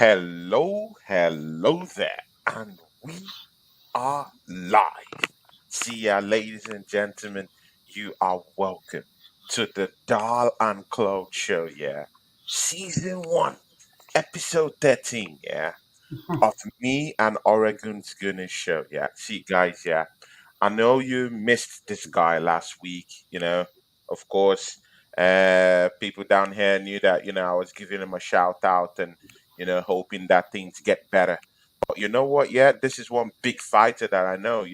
Hello there, and we are live. See ya, ladies and gentlemen. You are welcome to the Dahl and Claude show, yeah. Season 1, episode 13, yeah, of me and Oregon's Goodness show, yeah. See, guys, yeah. I know you missed this guy last week, of course. People down here knew that, I was giving him a shout out and, hoping that things get better. But you know what? Yeah, this is one big fighter that I know,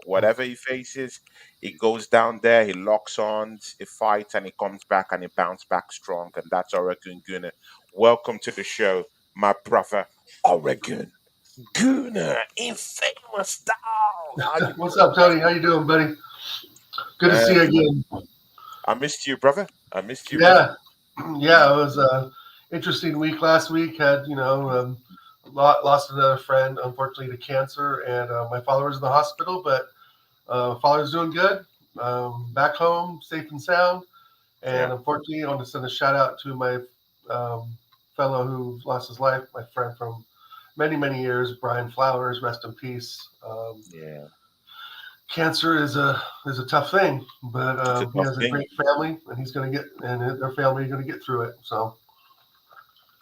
whatever he faces, he goes down there, he locks on, he fights, and he comes back and he bounces back strong. And that's Oregon Gunner. Welcome to the show, my brother, Oregon Gunner, infamous style. How you What's doing, up, Tony? How you doing, buddy? Good to see you man? again. I missed you, brother. I missed you, brother. Yeah, yeah. It was a interesting week last week. Had lost another friend, unfortunately, to cancer, and my father was in the hospital, but father's doing good. Back home, safe and sound. Yeah. And unfortunately, I want to send a shout out to my um, fellow who lost his life, my friend from many, many years, Brian Flowers. Rest in peace. Yeah. Cancer is a tough thing, but It's a he tough has a thing. great family, and he's going to get and their family are going to get through it. So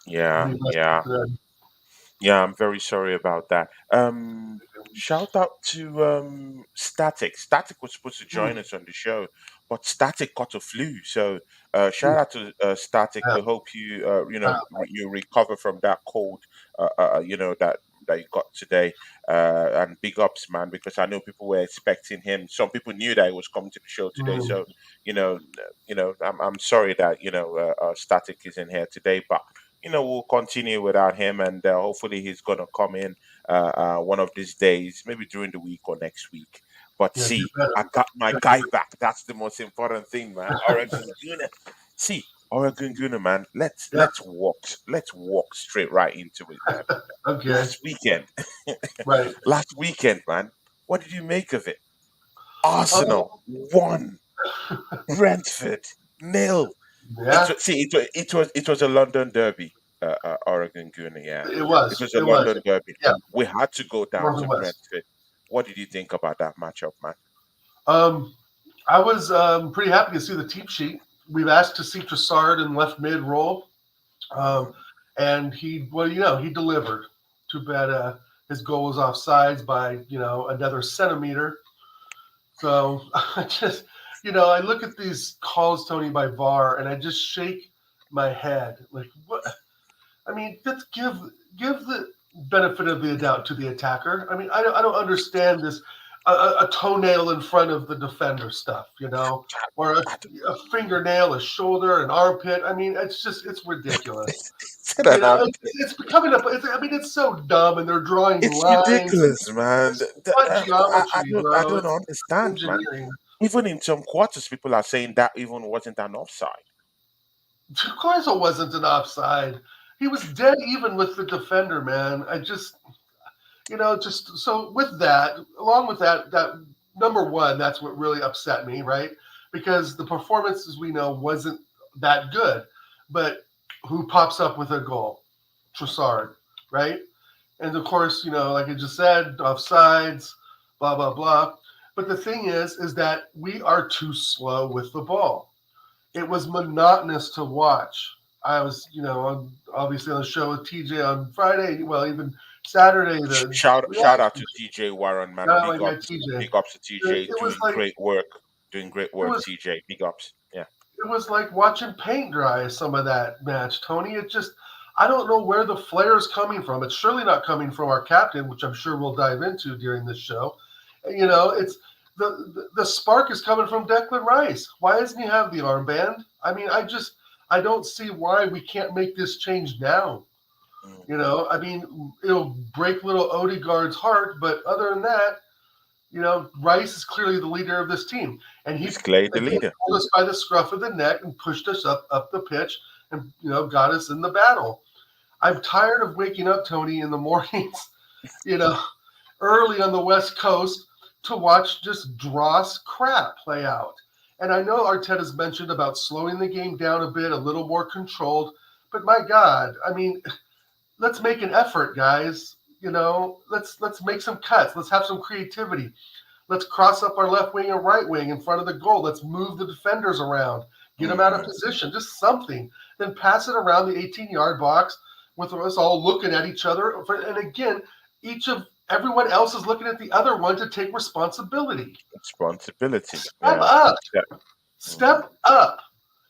Yeah, be blessed yeah. to them. Yeah, I'm very sorry about that. Shout out to Static. Static was supposed to join Mm, us on the show, but Static got a flu. So shout mm, out to Static. yeah, We hope you uh, you recover from that cold. That you got today. And big ups, man, because I know people were expecting him. Some people knew that he was coming to the show today. mm, So I'm sorry that Static isn't here today, but we'll continue without him, and hopefully he's gonna come in one of these days, maybe during the week or next week. But yeah, get see, better. I got my guy back. That's the most important thing, man. Oregon Guna. See, Oregon Guna, man. Let's Yeah, let's walk. Let's walk straight right into it, man. okay, Last weekend, right. last weekend, man. What did you make of it? Um, Arsenal won. Brentford nil. yeah, It was a London derby, Oregon Gunner. Yeah, it it was, was a it was. London derby. Yeah, We had to go down North to and West. Brentford. What did you think about that matchup, man? Um, I was pretty happy to see the team sheet. We've asked to see Trossard in left mid role. Um, Mhm. and he delivered. Too bad his goal was offsides by another centimeter. So I just I look at these calls, Tony, by VAR, and I just shake my head. Like what? I mean, let's give the benefit of the doubt to the attacker. I mean, I don't understand this a toenail in front of the defender stuff, or I a fingernail, a shoulder, an armpit. I mean, it's ridiculous. said an armpit. It's becoming I mean, it's so dumb, and they're drawing It's lines. ridiculous, man. It's what I geometry, don't I bro? don't It's understand, man. engineering. Even in some quarters, people are saying that even wasn't an offside. Of course, it wasn't an offside. He was dead even with the defender, man. I just, just so with that, along with that number one, that's what really upset me, right? Because the performance, as we know, wasn't that good. But who pops up with a goal? Trossard, right? And of course, like I just said, offsides, blah blah blah. But the thing is that we are too slow with the ball. It was monotonous to watch. I was, obviously on the show with TJ on Friday. Well, even Saturday, the Shout out reaction. to TJ Warren, man. Not my guy TJ. Big ups to It, TJ, it was like doing great it work. was TJ, big ups. Yeah. it was like watching paint dry. Some of that match, Tony. It just I don't know where the flair is coming from. It's surely not coming from our captain, which I'm sure we'll dive into during this show. It's the spark is coming from Declan Rice. Why doesn't he have the armband? I mean, I don't see why we can't make this change now. Mm. I mean, it'll break little Odegaard's heart, but other than that, Rice is clearly the leader of this team, and he He's Clay the again leader. pulled us by the scruff of the neck and pushed us up the pitch, and got us in the battle. I'm tired of waking up, Tony, in the mornings, you know, early on the West Coast to watch just dross crap play out. And I know Arteta's mentioned about slowing the game down a bit, a little more controlled, but my God, I mean, let's make an effort, guys. Let's make some cuts. Let's have some creativity. Let's cross up our left wing and right wing in front of the goal. Let's move the defenders around, get them out of Mhm. position, just something. Then pass it around the 18-yard box with us all looking at each other. And again, everyone else is looking at the other one to take responsibility. Responsibility. Step Yeah. up. Mhm. Step up.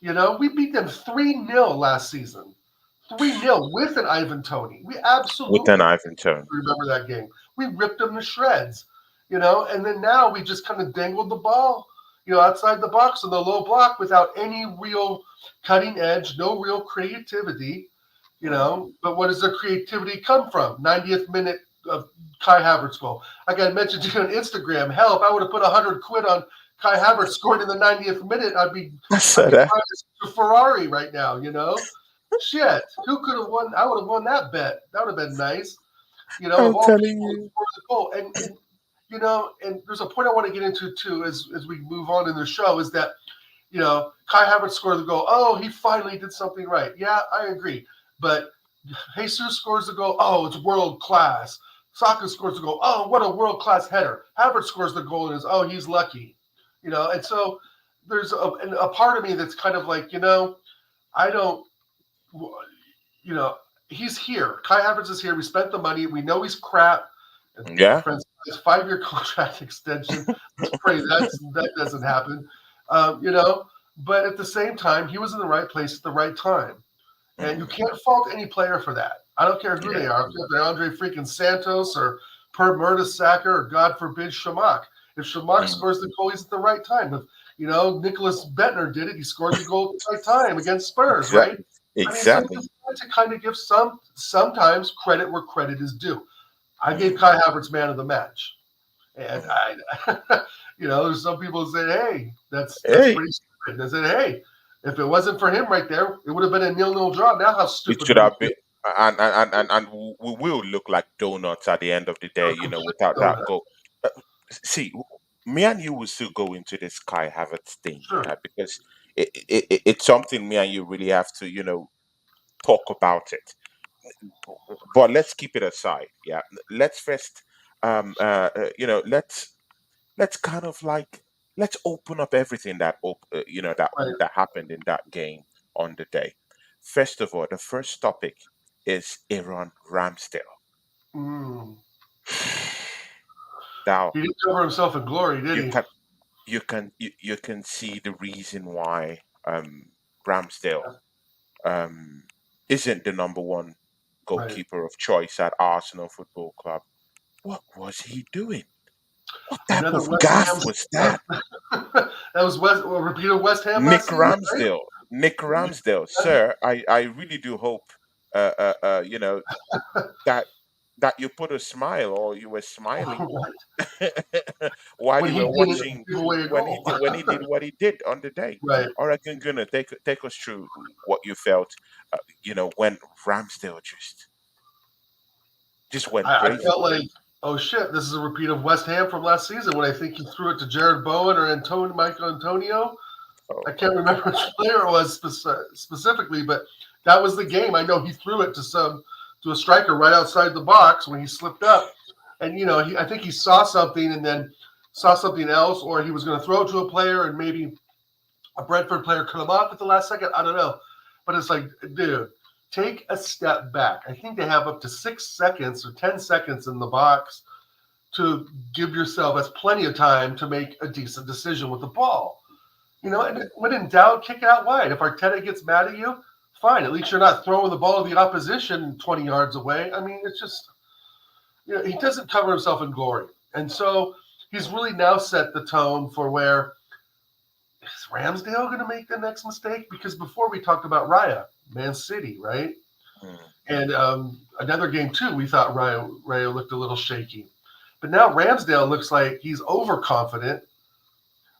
We beat them 3-0 last season. 3-0 with an Ivan Toney. We With an absolutely Ivan tone. remember that game. We ripped them to shreds, and then now we just kind of dangled the ball, outside the box in the low block without any real cutting edge, no real creativity, Mhm. But what does the creativity come from? 90th minute of Kai Havertz goal. Like I mentioned to you on Instagram, hell, if I would have put 100 quid on Kai Havertz scored in the 90th minute, I I'd saw be that. buying a Ferrari right now. Shit, who could have won? I would have won that bet. That would have been nice. Of I'm all telling people, you. score the goal. And there's a point I want to get into too as we move on in the show is that Kai Havertz scored the goal. Oh, he finally did something right. Yeah, I agree. But Jesus scores the goal. Oh, it's world class. Saka scores the goal. Oh, what a world class header. Havertz scores the goal and is he's lucky. And so there's a part of me that's kind of like I don't you know, he's here. Kai Havertz is here. We spent the money. We know he's crap. And our Yeah. friends, his 5-year contract extension. Let's pray that doesn't happen. But at the same time, he was in the right place at the right time. And you Mhm. can't fault any player for that. I don't care who Yeah. they are. If they're Andre freaking Santos or Per Mertesacker or God forbid Shamak. If Shamak Mhm. scores the goal, he's at the right time. If Nicholas Bettner did it, he scored the goal at the right time against Spurs, right? Exactly. I mean, so Exactly. you got to kind of give sometimes credit where credit is due. I gave Mhm. Kai Havertz man of the match, and Mhm. there's some people who say, "Hey, that's Hey, pretty stupid." And I said, "Hey, if it wasn't for him right there, it would have been a 0-0 draw." Now, how it stupid should do we have feel? been, and we will look like donuts at the end of the day, A complete without that donut. goal. Uh, See, me and you will still go into this Kai Havertz thing, Sure, yeah, because it's something me and you really have to, talk about it. But let's keep it aside, yeah. Let's first, let's kind of like let's open up everything that right. happened in that game on the day. First of all, the first topic is Aaron Ramsdale. Mm. Now He didn't cover himself in glory, did you he? can you can see the reason why Ramsdale um isn't the number one Right. goalkeeper of choice at Arsenal Football Club. What was he doing? What type Another of West gaff Ham. was that? That was a repeat of West Ham Nick last season, right? Ramsdale. Nick Ramsdale, sir, I really do hope uh, uh, uh, you know that you put a smile or you were smiling while When you he were didn't watching give away a goal. when he did what he did on the day. Right. I reckon gonna take us through what you felt, when Ramsdale just went I crazy. felt like, oh shit, this is a repeat of West Ham from last season when I think he threw it to Jared Bowen or Michael Antonio. Oh I my can't remember god! which player it was specifically, but that was the game. I know he threw it to a striker right outside the box when he slipped up, and I think he saw something and then saw something else, or he was going to throw it to a player and maybe a Brentford player cut him off at the last second. I don't know, but it's like, dude, take a step back. I think they have up to 6 seconds or 10 seconds in the box to give yourself as plenty of time to make a decent decision with the ball. And Mhm. when in doubt, kick it out wide. If Arteta gets mad at you, fine. At least you're not throwing the ball to the opposition 20 yards away. I mean, it's just, he doesn't cover himself in glory. And so he's really now set the tone for where is Ramsdale going to make the next mistake? Because before we talked about Raya, Man City, right? Mhm. And another game, too, we thought Raya looked a little shaky. But now Ramsdale looks like he's overconfident,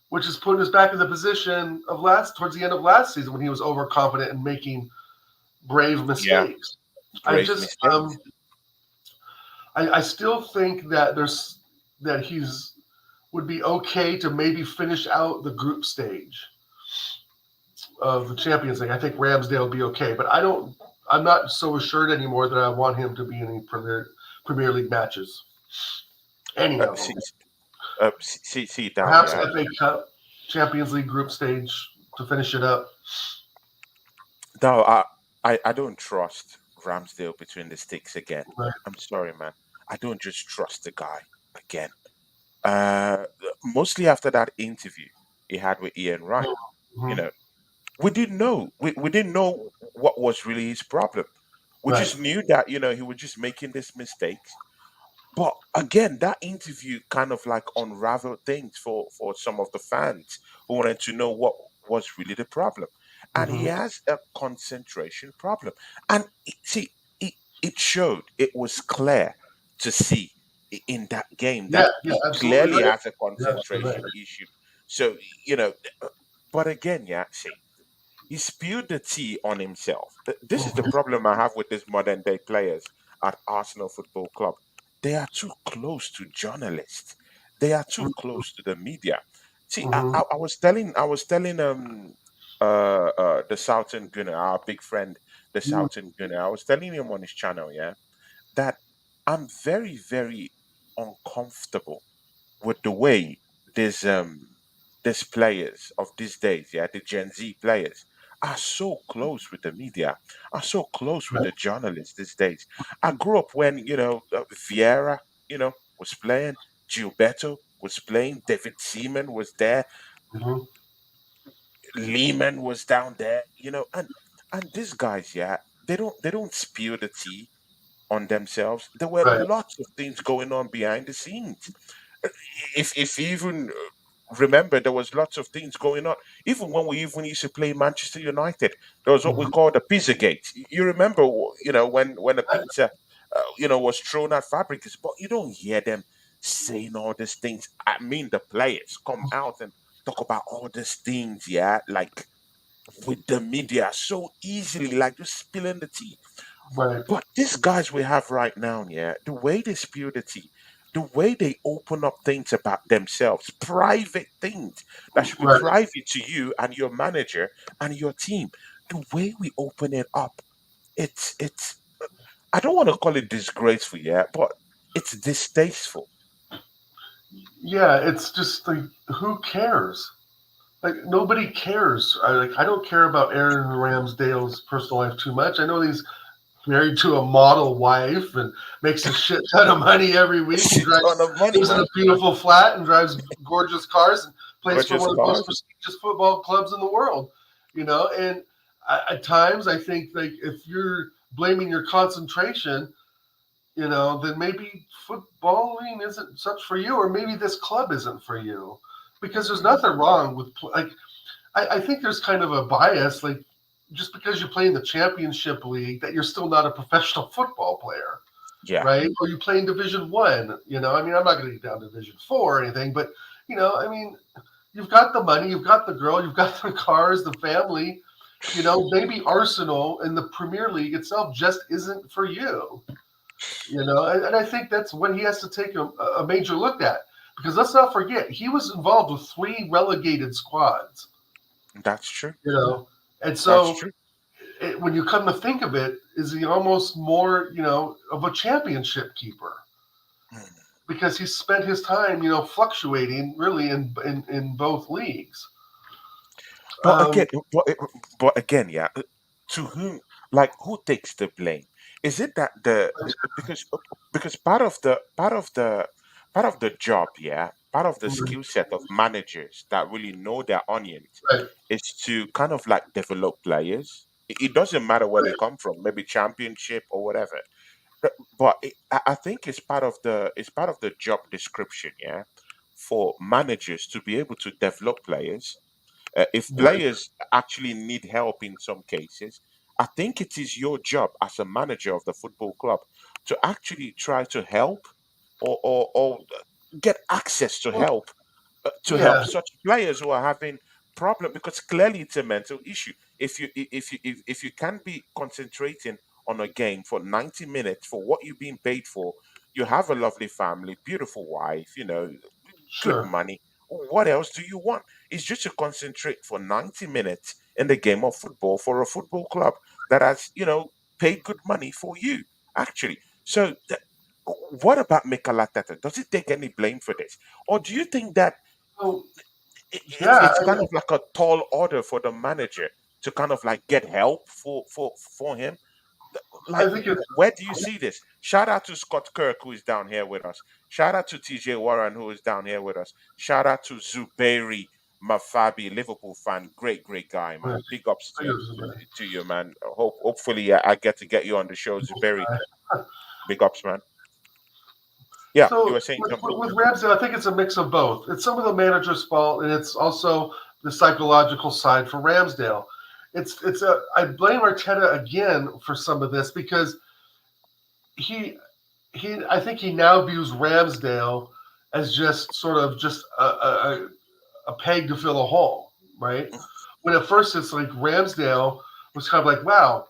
which is putting us back in the position of towards the end of last season when he was overconfident and making brave Yeah, mistakes. I brave just mistakes. I still think that he's would be okay to maybe finish out the group stage of the Champions League. I think Ramsdale will be okay, but I don't. I'm not so assured anymore that I want him to be in any Premier League matches, any of them. See, see down, Perhaps yeah. FA Cup, Champions League group stage to finish it up. No, I don't trust Ramsdale between the sticks again. Right. I'm sorry, man. I don't just trust the guy again. Uh, Mostly after that interview he had with Ian Wright, you Mm-hmm. know, we didn't know what was really his problem. We Right. just knew that he was just making these mistakes. But again, that interview kind of like unraveled things for some of the fans who wanted to know what was really the problem. And he Mm-hmm. has a concentration problem. And see, it showed, it was clear to see in that game Yeah. that Yeah. he Absolutely clearly right. has a You're absolutely right. concentration issue. So, you know, but again, yeah, see, he spilled the tea on himself. This is the Mm-hmm. problem I have with these modern day players at Arsenal Football Club. They are too close to journalists. They are too close to the media. See, Mm-hmm. I was telling the Southern Gunner, our big friend, the Southern Gunner. I was telling him on his channel, yeah, that I'm very, very uncomfortable with the way these players of these days, yeah, the Gen Z players, are so close with the media, are so close with Right. the journalists these days. I grew up when Vieira, was playing, Gilberto was playing, David Seaman was there, Mm-hmm. Lehman was down there, and these guys, yeah, they don't spill the tea on themselves. There were Right. lots of things going on behind the scenes. If you even remember, there was lots of things going on. Even when we even used to play Manchester United, there was what we Mm-hmm. called the pizza gate. You remember, when a pizza, was thrown at Fabregas, but you don't hear them saying all these things. I mean, the players come out and talk about all these things, yeah, like with the media so easily, like just spilling the tea. Right. But these guys we have right now, yeah, the way they spill the tea, the way they open up things about themselves, private things that should be Right. private to you and your manager and your team, the way we open it up, it's I don't want to call it disgraceful, yeah, but it's distasteful. Yeah. It's just like, who cares? Like, nobody cares. I don't care about Aaron Ramsdale's personal life too much. I know he's married to a model wife and makes a shit ton of money every week and Shit ton of money, lives in a man. beautiful flat and drives gorgeous cars and plays for Gorgeous one of the most cars. prestigious football clubs in the world. And at times I think, like, if you're blaming your concentration, then maybe footballing isn't such for you, or maybe this club isn't for you, because there's Mm, nothing wrong with, like, I think there's kind of a bias, like, just because you play in the championship league, that you're still not a professional football player, yeah. right? Or you play in Division One. I mean, I'm not going to get down to Division Four or anything, but I mean, you've got the money, you've got the girl, you've got the cars, the family. Maybe Arsenal and the Premier League itself just isn't for you. And I think that's what he has to take a major look at, because let's not forget he was involved with three relegated squads. That's true. You know, and That's so true. when you come to think of it, is he almost more, of a championship keeper, Mm. because he spent his time, fluctuating really in both leagues. But Um, again, but again, yeah. To whom, like, who takes the blame? Is it that because part of the job, yeah, part of the skill set of managers that really know their onions right, is to kind of like develop players. It doesn't matter where they right, come from, maybe championship or whatever. But I think it's part of the job description, yeah, for managers to be able to develop players. If right, players actually need help in some cases, I think it is your job as a manager of the football club to actually try to help or get access to well, help yeah, such players who are having problem, because clearly it's a mental issue. If you can't be concentrating on a game for 90 minutes for what you're being paid for, you have a lovely family, beautiful wife, good sure, money. What else do you want? It's just to concentrate for 90 minutes in the game of football for a football club that has, paid good money for you, actually. So, what about Mikel Arteta? Does he take any blame for this, or do you think that So it's yeah, it's kind of like a tall order for the manager to kind of like get help for him? I Like, think it's where do you see this? Shout out to Scott Kirk, who is down here with us. Shout out to TJ Warren, who is down here with us. Shout out to Zubairi Mafabi, Liverpool fan. Great guy, I man. Big ups think it's to you, man. Hopefully, I get to get you on the show, Zubairi. Big ups, man. Yeah, you so were saying something. with Ramsey, I think it's a mix of both. It's some of the manager's fault, and it's also the psychological side for Ramsdale. It's a I blame Arteta again for some of this because he he I think he now views Ramsdale as just sort of just a peg to fill a hole, right? When at first it's like Ramsdale was kind of like, wow,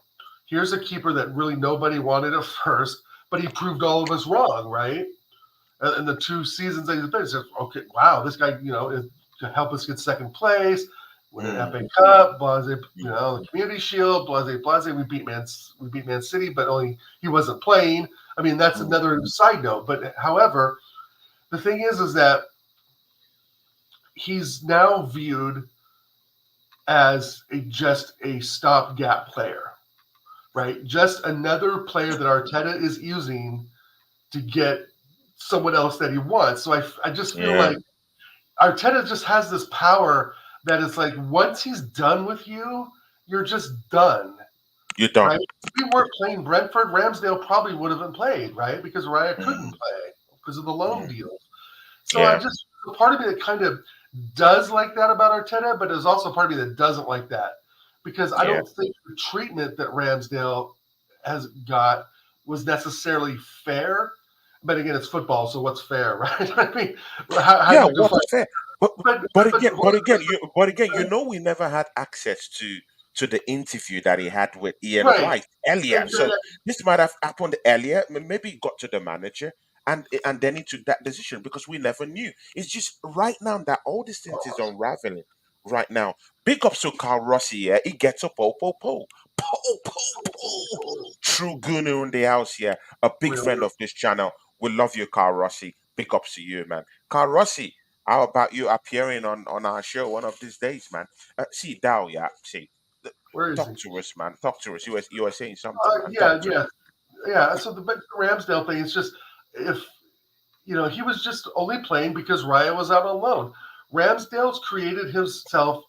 here's a keeper that really nobody wanted at first, but he proved all of us wrong, right? And the 2 seasons that he's been, it's like, okay, wow, this guy, is to help us get second place, win an Mm, FA Cup, blase, mm, the Community Shield, blase. We beat Man City, but only he wasn't playing. I mean, that's mm. another side note. But however, the thing is that he's now viewed as just a stopgap player, right? Just another player that Arteta is using to get someone else that he wants. So I just feel Yeah, like Arteta just has this power that it's like once he's done with you, you're just done, you done. right? If we weren't playing Brentford, Ramsdale probably would have been played, right? Because Raya couldn't Mm, play because of the loan mm. deals. So I Yeah, just a part of me that kind of does like that about Arteta, but there's also a part of me that doesn't like that because I yeah. don't think the treatment that Ramsdale has got was necessarily fair. But again, it's football, so what's fair, right? I mean, how do Yeah, you define? what's fair? But But but but again, we never had access to the interview that he had with Ian right, White earlier. So exactly. this might have happened earlier. Maybe it got to the manager and then he took that decision because we never knew. It's just right now that all these things is unraveling. Right now, big ups to Carl Rossi. Yeah, he gets a po. True Gunu in the house here. A big Really, friend of this channel. We love you, Carl Rossi. Big ups to you, man. Carl Rossi, how about you appearing on our show one of these days, man? See, Dow, yeah. See, where is he? talk to us, man. Talk to us. You were saying something, man. Talk Yeah, to us. yeah, yeah. So the Ramsdale thing is just if he was just only playing because Raya was out on loan. Ramsdale's created himself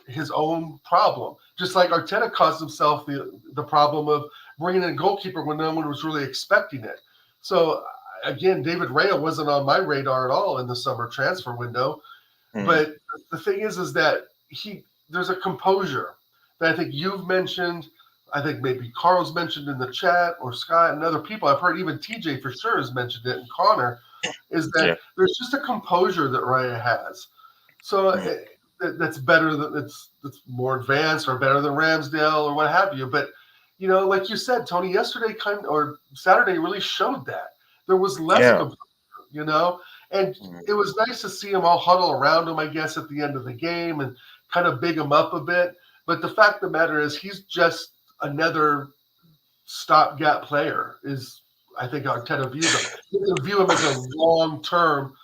his own problem, just like Arteta caused himself the problem of bringing in a goalkeeper when no one was really expecting it. So again, David Raya wasn't on my radar at all in the summer transfer window. Mm, But the thing is that there's a composure that I think you've mentioned. I think maybe Carl's mentioned in the chat or Scott and other people. I've heard even TJ for sure has mentioned it, and Connor is that yeah. there's just a composure that Raya has. So Mm, that's better than that's more advanced or better than Ramsdale or what have you. But like you said, Tony, yesterday or Saturday really showed that there was less yeah. composure. You know, and Mm, it was nice to see them all huddle around him, I guess, at the end of the game and kind of big him up a bit. But the fact of the matter is, he's just another stopgap player. Is I think Arteta views him. You can view him as a long-term,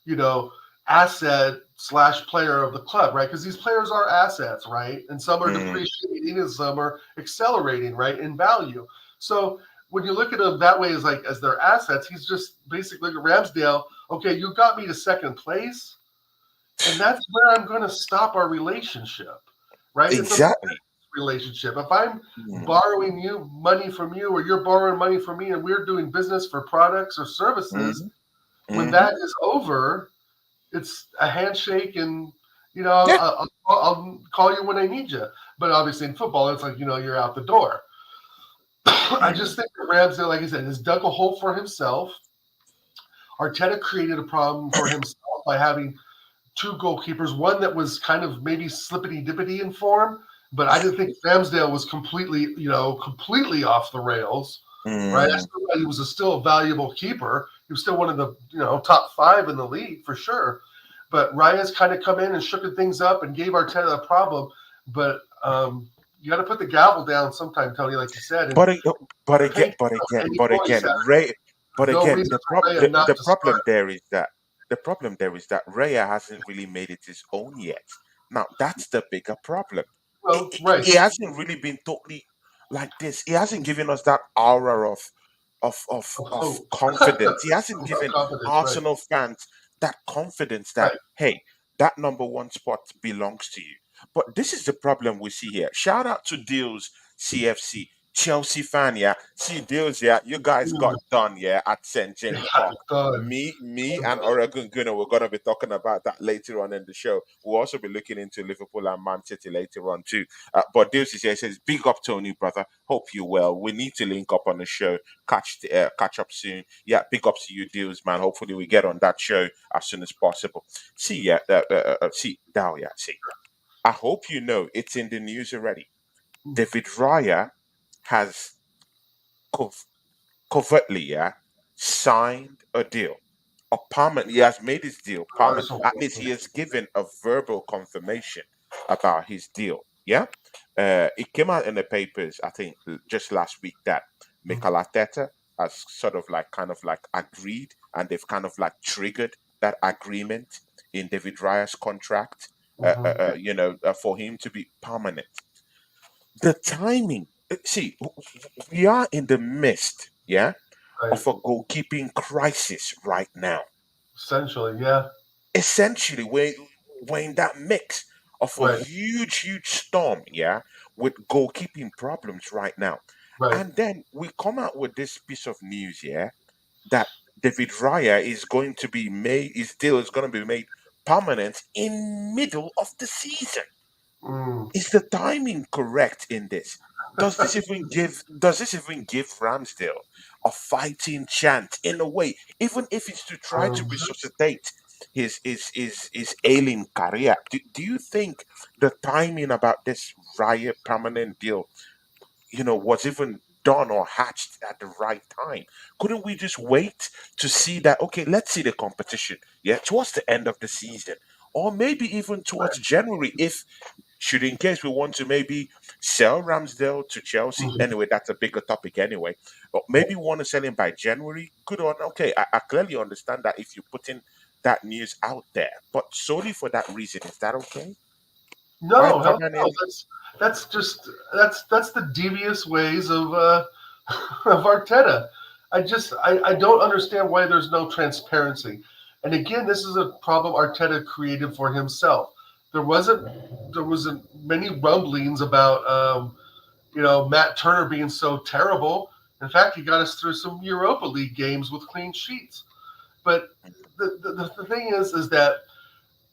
you know, asset slash player of the club, right? Because these players are assets, right? And some are mm, depreciating and some are accelerating, right, in value. So when you look at him that way as their assets, he's just basically Ramsdale. Okay, you got me to second place, and that's where I'm going to stop our relationship, right? It's a exactly. relationship. If I'm Mm, borrowing you money from you, or you're borrowing money from me, and we're doing business for products or services, mm, when mm. that is over, it's a handshake, and Yeah. I'll call you when I need you. But obviously in football, it's like you're out the door. I Mm, just think that Ramsdale, like I said, has dug a hole for himself. Arteta created a problem for himself by having two goalkeepers, one that was kind of maybe slippity dippity in form, but I didn't think Ramsdale was completely off the rails, right? I mm. still thought he was still a valuable keeper. He was still one of the top five in the league for sure. But Raya's kind of come in and shook things up and gave Arteta a problem. But you got to put the gavel down sometime, Tony, like you said, and But but the again, paint but again, any but voice again, at it. Ray. But There's no again, reason for Raya not the to problem start. there is that Raya hasn't really made it his own yet. Now that's the bigger problem. Well, right. He hasn't really been totally like this. He hasn't given us that aura Of of hope. confidence. He hasn't given Confidence, right. Arsenal fans that confidence that, Right. hey, that number one spot belongs to you. But this is the problem we see here. Shout out to Deals CFC. Chelsea fan, yeah. See Deals, yeah. You guys got Mm, done, yeah, at St. yeah, James Park. done. Me and Oregon Gunner, we're gonna be talking about that later on in the show. We'll also be looking into Liverpool and Man City later on too. But Deals is here. Says, "Big up, Tony, brother. Hope you well. We need to link up on the show. Catch up soon. Yeah, big ups to you, Deals, man. Hopefully, we get on that show as soon as possible. See, yeah, see, Dahlia, see. I hope you know it's in the news already. David Raya has cov- covertly, yeah, signed a deal. A permanent. He has made his deal permanent. At least he has given a verbal confirmation about his deal. Yeah, it came out in the papers. I think just last week that Mikel Arteta has sort of like kind of like agreed, and they've kind of like triggered that agreement in David Raya's contract. Mhm. For him to be permanent. The timing. See, we are in the midst, yeah, Right. of a goalkeeping crisis right now. Essentially, yeah. Essentially, we're in that mix of a Right. huge storm, yeah, with goalkeeping problems right now. Right. And then we come out with this piece of news, yeah, that David Raya is going to be made, his deal is going to be made permanent in middle of the season. Mm. Is the timing correct in this? Does this even give Ramsdale a fighting chance in a way, even if it's to try to Um, resuscitate his ailing career? Do you think the timing about this Raya permanent deal, was even done or hatched at the right time? Couldn't we just wait to see that? Okay, let's see the competition. Yeah, towards the end of the season, or maybe even towards January, if should in case we want to maybe sell Ramsdale to Chelsea. mhm. Anyway, that's a bigger topic anyway. But maybe we want to sell him by January. Good on. Okay, I clearly understand that if you're putting that news out there, but solely for that reason, is that okay? Why No, hell no. permanent? That's just that's the devious ways of of Arteta. I don't understand why there's no transparency. And again, this is a problem Arteta created for himself. There wasn't many rumblings about Matt Turner being so terrible. In fact, he got us through some Europa League games with clean sheets. But the thing is that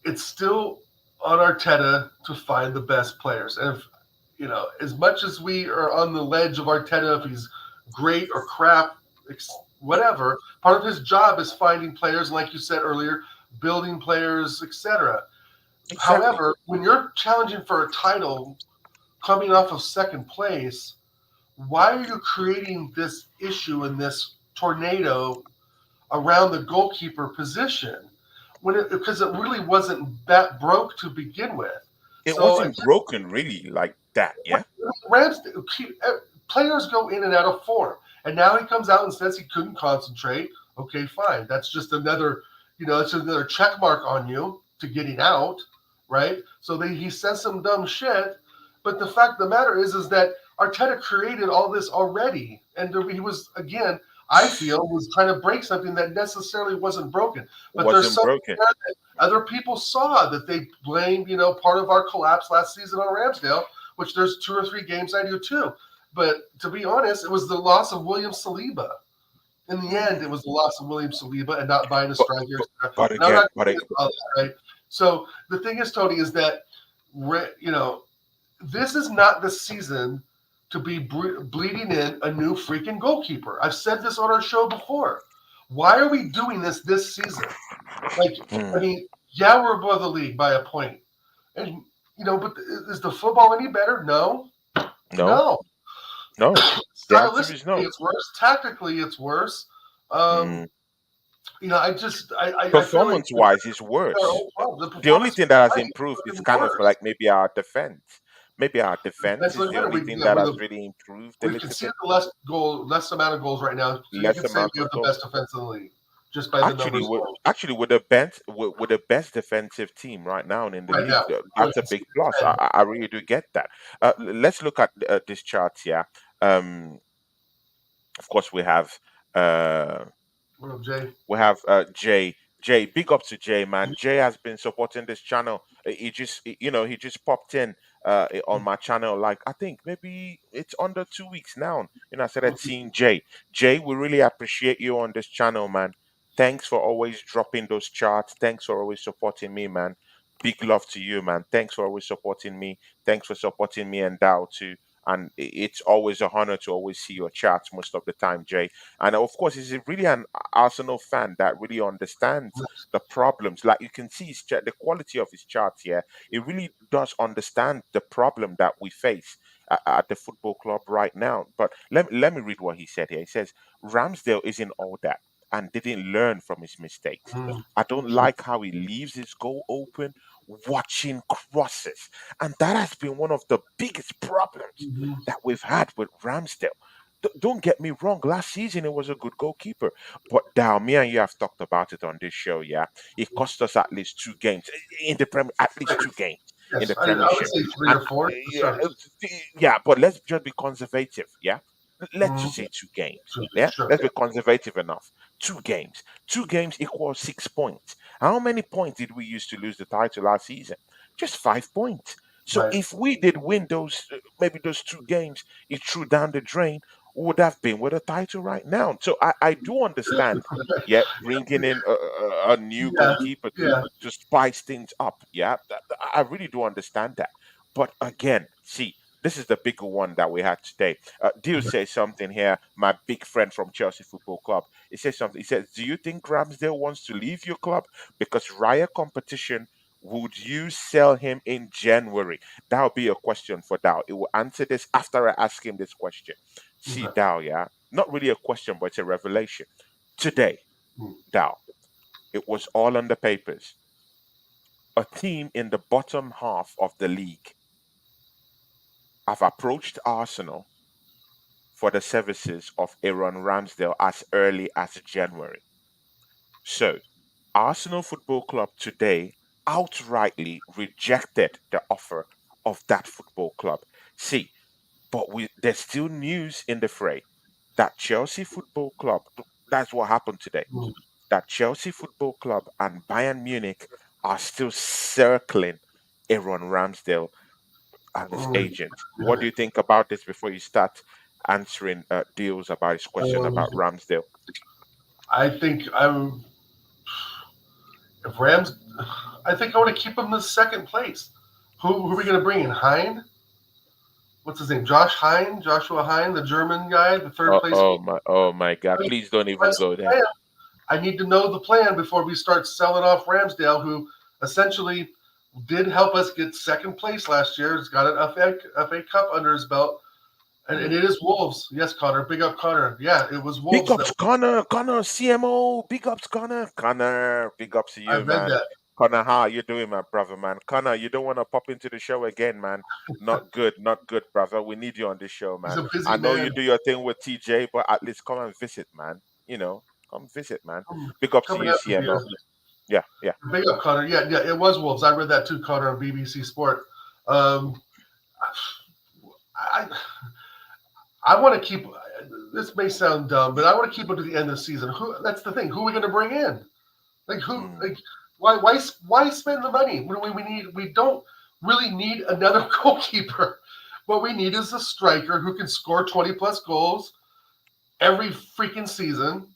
it's still on Arteta to find the best players. And if, as much as we are on the ledge of Arteta, if he's great or crap, whatever, part of his job is finding players, and like you said earlier, building players, etc. Exactly. However, when you're challenging for a title coming off of second place, why are you creating this issue and this tornado around the goalkeeper position because it really wasn't that broke to begin with. It So wasn't broken really like that. Yeah. Rams players go in and out of form, and now he comes out and says he couldn't concentrate. Okay, fine. That's just another, it's another check mark on you to getting out, right? So he says some dumb shit, but the fact of the matter is that Arteta created all this already, and he was again. I feel was trying to break something that necessarily wasn't broken, but there's Wasn't something broken. there that other people saw that they blamed, part of our collapse last season on Ramsdale, which there's two or three games I do too. But to be honest, it was the loss of William Saliba. In the end, it Mm. was the loss of William Saliba and not buying a But, striker. but And but I'm again, not but getting into all that, right? So the thing is, Tony, is that this is not the season to be bleeding in a new freaking goalkeeper. I've said this on our show before. Why are we doing this season? Like, I mm, mean, yeah, we're above the league by a point, and but is the football any better? No, no, no. no. The answer is Stylistically, no. it's worse. Tactically, it's worse. Um, Mm. I feel like Performance wise is our worse. own problem. The The only performance thing that has might be improved is fucking kind of worse. like maybe our defense. Maybe our defense is Defensively the better. only We thing yeah, that with has a really improved a we've little conceded bit. less amount of goals right now, so you Less could say amount we of have the goals. best defense in the league just by the Actually, numbers with alone. with the best defensive team right now in the Right league, now, we only that's a big conceded plus. 10. I really do get that. Let's look at this chart here. Um, of course, uh, What up, Jay? we have Jay. Jay, big up to Jay, man. Jay has been supporting this channel. He just popped in on my channel. Like I think maybe it's under 2 weeks now. I started seeing Jay. Jay, we really appreciate you on this channel, man. Thanks for always dropping those charts. Thanks for always supporting me, man. Big love to you, man. Thanks for always supporting me. Thanks for supporting me and Dow too. And it's always a honor to always see your charts most of the time, Jay. And of course, he's really an Arsenal fan that really understands the problems. Like you can see the quality of his charts here. It really does understand the problem that we face at the football club right now. But let me read what he said here. He says, Ramsdale isn't all that and didn't learn from his mistakes. Mm, I don't like how he leaves his goal open, watching crosses. And that has been one of the biggest problems mhm, that we've had with Ramsdale. Don't get me wrong. Last season, it was a good goalkeeper. But Dow, me and you have talked about it on this show, yeah? It cost us at least 2 games in the Premier, at least right. 2 games in Yes, the I would Premiership. say three And or four for yeah, sure. yeah, but let's just be conservative, yeah? Let's Mm, just say 2 games, sure, yeah? sure, Let's yeah, be conservative enough. 2 games. 2 games equals 6 points. How many points did we use to lose the title last season? Just 5 points. So right. if we did win those, maybe those 2 games, it threw down the drain, would have been with a title right now. So I do understand, yeah, bringing in a new Yeah, goalkeeper yeah, to spice things up. Yeah, I really do understand that. But again, see, this is the bigger one that we had today. Deal says something here. My big friend from Chelsea Football Club. He says something. He says, "Do you think Ramsdale wants to leave your club because Raya competition? Would you sell him in January?" That would be a question for Dow. It will answer this after I ask him this question. See, okay. Dow, yeah, not really a question, but it's a revelation. Today, Mm, Dow, it was all on the papers. A team in the bottom half of the league have approached Arsenal for the services of Aaron Ramsdale as early as January. So, Arsenal Football Club today outrightly rejected the offer of that football club. See, but there's still news in the fray that Chelsea Football Club, that's what happened today, mm, that Chelsea Football Club and Bayern Munich are still circling Aaron Ramsdale and his mm, agent. What yeah. do you think about this before you start answering deals about his question Um, about Ramsdale? I think I'm if Rams. I think I want to keep him in second place. Who are we going to bring in? Hine? What's his name? Joshua Hine, the German guy, the third place. Oh my God! I mean, Please don't even what's go the there. plan? I need to know the plan before we start selling off Ramsdale, who essentially did help us get second place last year. He's got an FA Cup under his belt, and Mm. it is Wolves. Yes, Connor. Big up, Connor. Yeah, it was Big Wolves that ups, Connor, CMO. Big ups, Connor. Big ups to I you, read man. that. Connor, how you doing, my brother, man? Connor, you don't want to pop into the show again, man. Not good, brother. We need you on this show, He's man. a busy I know you man. do your thing with TJ, but at least come and visit, man. Come visit, man. Hmm, Big ups to Coming you, out of CMO. here. Yeah, yeah. Big up, Connor. Yeah, yeah, it was Wolves. I read that too, Connor, on BBC Sport. Um, I I want to keep. This may sound dumb, but I want to keep him to the end of the season. Who? That's the thing. Who are we going to bring in? Like who? Mm, Like why spend the money when we need? We don't really need another goalkeeper. What we need is a striker who can score 20 plus goals every freaking season.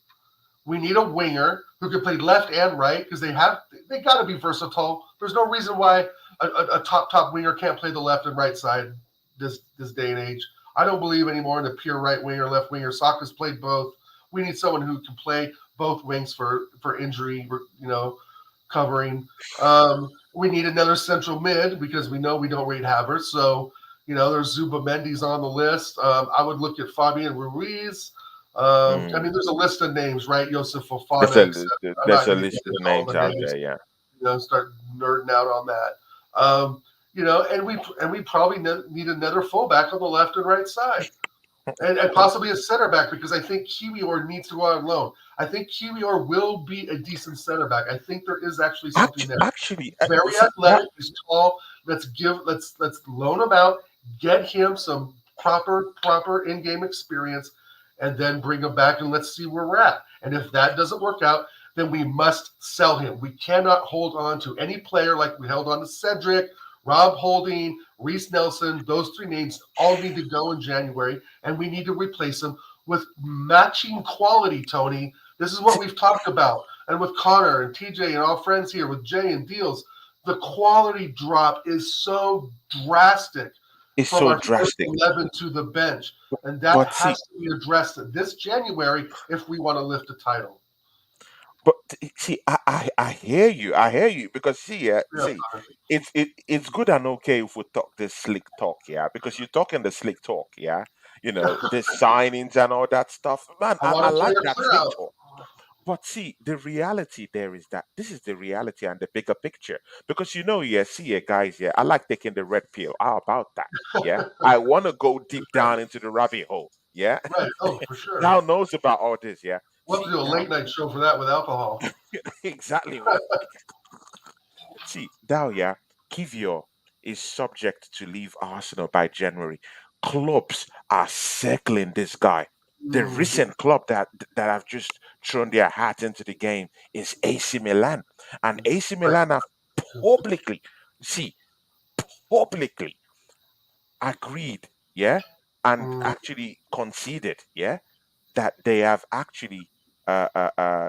We need a winger who can play left and right because they got to be versatile. There's no reason why a top winger can't play the left and right side this day and age. I don't believe anymore in the pure right winger, left winger. Saka's played both. We need someone who can play both wings for injury, covering. We need another central mid because we know we don't rate Havertz. So there's Zuba Mendy's on the list. I would look at Fabian Ruiz. I mm. mean, there's a list of names, right? Yosef Fofana, etc. I'm There's not a going to get list of into all names the out names, there. Yeah. start nerding out on that. And we probably need another fullback on the left and right side. And possibly a center back because I think Kiwior needs to go out on loan. I think Kiwior will be a decent center back. I think there is actually something there. Actually, Very see that athletic. He's tall. Let's loan him out. Get him some proper in game experience, and then bring him back and let's see where we're at. And if that doesn't work out, then we must sell him. We cannot hold on to any player like we held on to Cedric, Rob Holding, Reese Nelson. Those three names all need to go in January, and we need to replace them with matching quality. Tony, this is what we've talked about, and with Connor and TJ and all friends here with Jay and Deals, the quality drop is so drastic is from so our first drastic. 11 to the bench. And that But has see, to be addressed this January if we want to lift a title. see, I hear you. I hear you because Yeah, see, it's good and okay if we talk this slick talk, yeah, because you're talking the slick talk, yeah. The signings and all that stuff, man. I I want a like player that clear slick out. talk. But see, the reality there is that this is the reality and the bigger picture. Because yeah, see, guys, yeah, I like taking the red pill. How about that? Yeah, I want to go deep Right, down into the rabbit hole. Yeah, right. Oh, for sure. Thou knows about all this. Yeah, We'll have to see, do a Thou late night show for that with alcohol. exactly. See, Thou, yeah, Kivior is subject to leave Arsenal by January. Clubs are circling this guy. The Mm, recent club that have just thrown their hat into the game is AC Milan, and AC right. Milan have publicly, see, publicly agreed, yeah, and Mm, actually conceded, yeah, that they have actually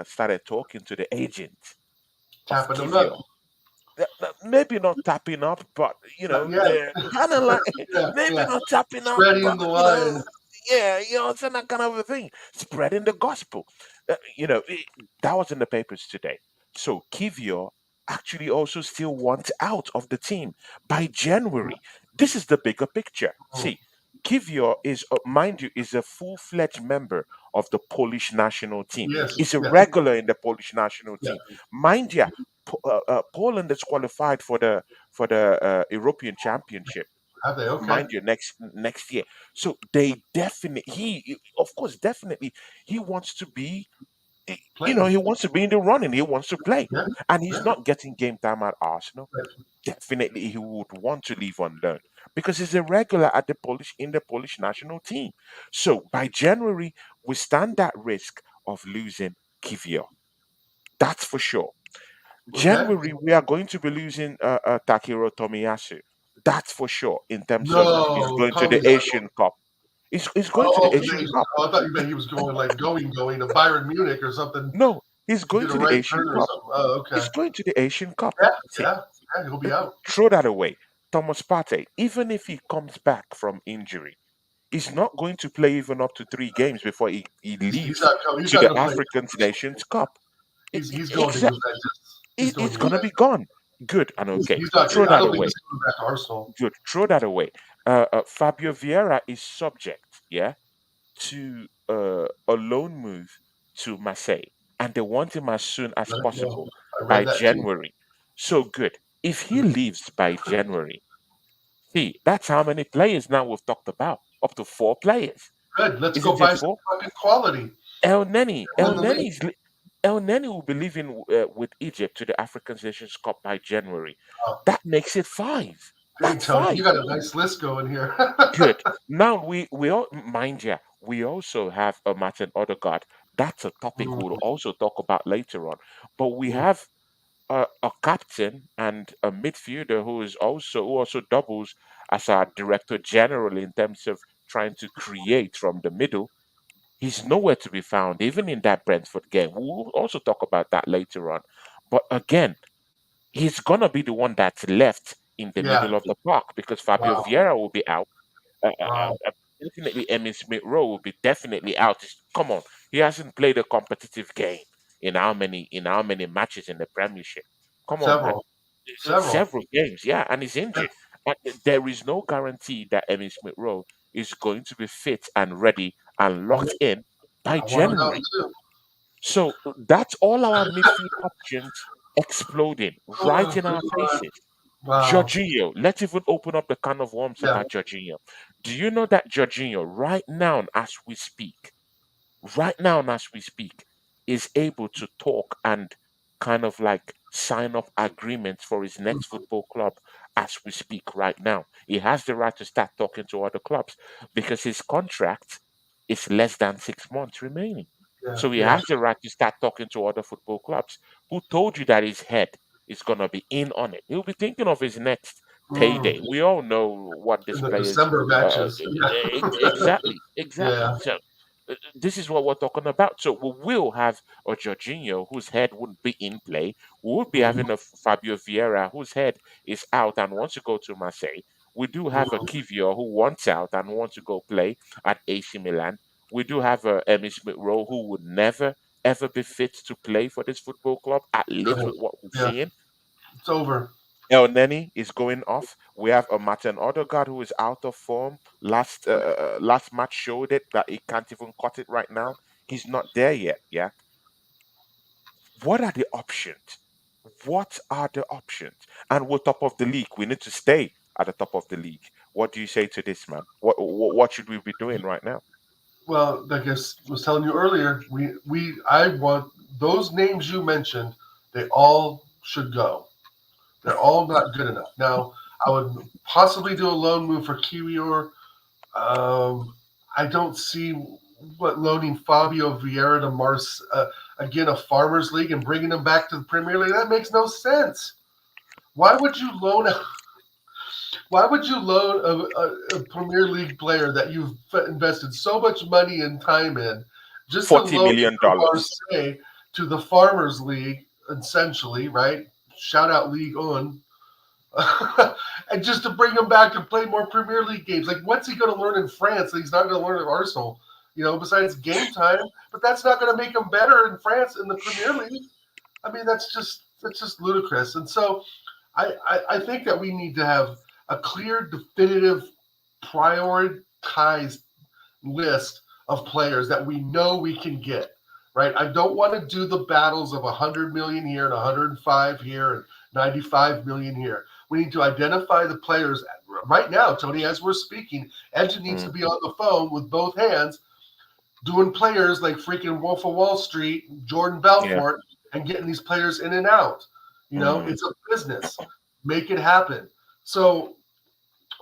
started talking to the agent of tapping them up. Kivior. Maybe not tapping up, but Not yet. they're kind of like Yeah, maybe yeah. not tapping up, Spreading but the line. yeah, it's that kind of a thing, spreading the gospel. That was in the papers today. So Kivior actually also still wants out of the team by January. This is the bigger picture. Mm, See, Kivior is, mind you, is a full-fledged member of the Polish national team. yes, He's a yes, regular in the Polish national yeah. team. Mind you, Poland is qualified for the European Championship. Have they? Okay. Mind you, next year. So they definitely of course, definitely he wants to be. Playing. He wants to be in the running. He wants to play, Yeah, and he's yeah. not getting game time at Arsenal. Right. Definitely, he would want to leave on loan because he's a regular at the Polish national team. So by January, we stand that risk of losing Kivior. That's for sure. Okay. January, we are going to be losing Takiro Tomiyasu. That's for sure. In terms of he's No, going to Tommy's the not Asian Cup. He's going to Oh, the to the Asian Asian. Cup. Oh, I thought you meant he was going like going to Byron Munich or something. No, he's He going did a to the right Asian turn or Cup. something. Oh, okay. He's going to the Asian Cup. Yeah, See, yeah, yeah. He'll be out. throw that away. Thomas Partey, even if he comes back from injury, he's not going to play even up to 3 games before he He's leaves not coming. He's to not the going to play. African Nations Cup. He's going to Juventus. He's going It's to gonna Juventus. be gone. Good and okay. He's not. Throw I that don't think away. he's coming back to Arsenal. Good. Throw that away. Fabio Vieira is subject, yeah, to a loan move to Marseille, and they want him as soon as Let him go. possible I by read that too. January. So good. If he leaves by January, see, that's how many players now we've talked about. Up to 4 players. Good. Let's go Isn't it buy some four? fucking quality El Neni. and win the league. El Neni will be leaving with Egypt to the African Nations Cup by January. Oh, That makes it five. dang, That's Tony, five. you got a nice list going here. Good. Now we all mind you, we also have a Martin Odegaard. That's a topic Mm, we'll also talk about later on. But we mm, have a captain and a midfielder who also doubles as our director general in terms of trying to create from the middle. He's nowhere to be found, even in that Brentford game. We'll also talk about that later on. But again, he's gonna be the one that's left in the yeah. middle of the park because Fabio Wow. Vieira will be out. Wow. Definitely, Emil Smith Rowe will be definitely out. Come on, he hasn't played a competitive game in how many matches in the Premiership? Come on, man. Several. Several. Several games, yeah, and he's Yeah, injured. And there is no guarantee that Emil Smith Rowe is going to be fit and ready and I locked in by want it out January. too. So that's all our midfield options exploding right Oh, in good our Lord. faces. Wow. Jorginho, let's even open up the can of worms Yeah. about Jorginho. Do you know that Jorginho, right now as we speak, is able to talk and kind of like sign up agreements for his next football club as we speak right now? He has the right to start talking to other clubs because his contract is less than 6 months remaining. Yeah. So he Yeah. has the right to start talking to other football clubs. Who told you that his head is going to be in on it? He'll be thinking of his next Mm. payday. We all know what this In the player's December matches. Yeah. exactly, exactly. Yeah. So this is what we're talking about. So we will have a Jorginho whose head wouldn't be in play. We would be Mhm. having a Fabio Vieira whose head is out and wants to go to Marseille. We do have a Mhm. Kivior who wants out and wants to go play at AC Milan. We do have a Emmy Smith Rowe who would never ever be fit to play for this football club, at least with what we're Yeah. seeing. It's over. El Neni is going off. We have a Martin Odegaard who is out of form. Last match showed it that he can't even cut it right now. He's not there yet. Yeah. What are the options? What are the options? And we're top of the league. We need to stay at the top of the league. What do you say to this, man? What should we be doing right now? Well, like I was telling you earlier, I want those names you mentioned. They all should go. They're all not good enough. Now, I would possibly do a loan move for Kiwior. I don't see what loaning Fabio Vieira to Mars again a Farmers League and bringing him back to the Premier League. That makes no sense. Why would you loan? Why would you loan a Premier League player that you've invested so much money and time in, just to loan him from $40 million. Marseille to the Farmers League, essentially, right? Shout out League On. And just to bring him back to play more Premier League games. Like, what's he going to learn in France that he's not going to learn at Arsenal? Besides game time. But that's not going to make him better in France in the Premier League. I mean, that's just ludicrous. And so, I think that we need to have a clear, definitive, prioritized list of players that we know we can get. Right? I don't want to do the battles of 100 million here and 105 here and 95 million here. We need to identify the players right now, Tony, as we're speaking. Edge needs to Mm, be on the phone with both hands doing players like freaking Wolf of Wall Street, Jordan yeah. Belfort, and getting these players in and out. Mm, It's a business. Make it happen. So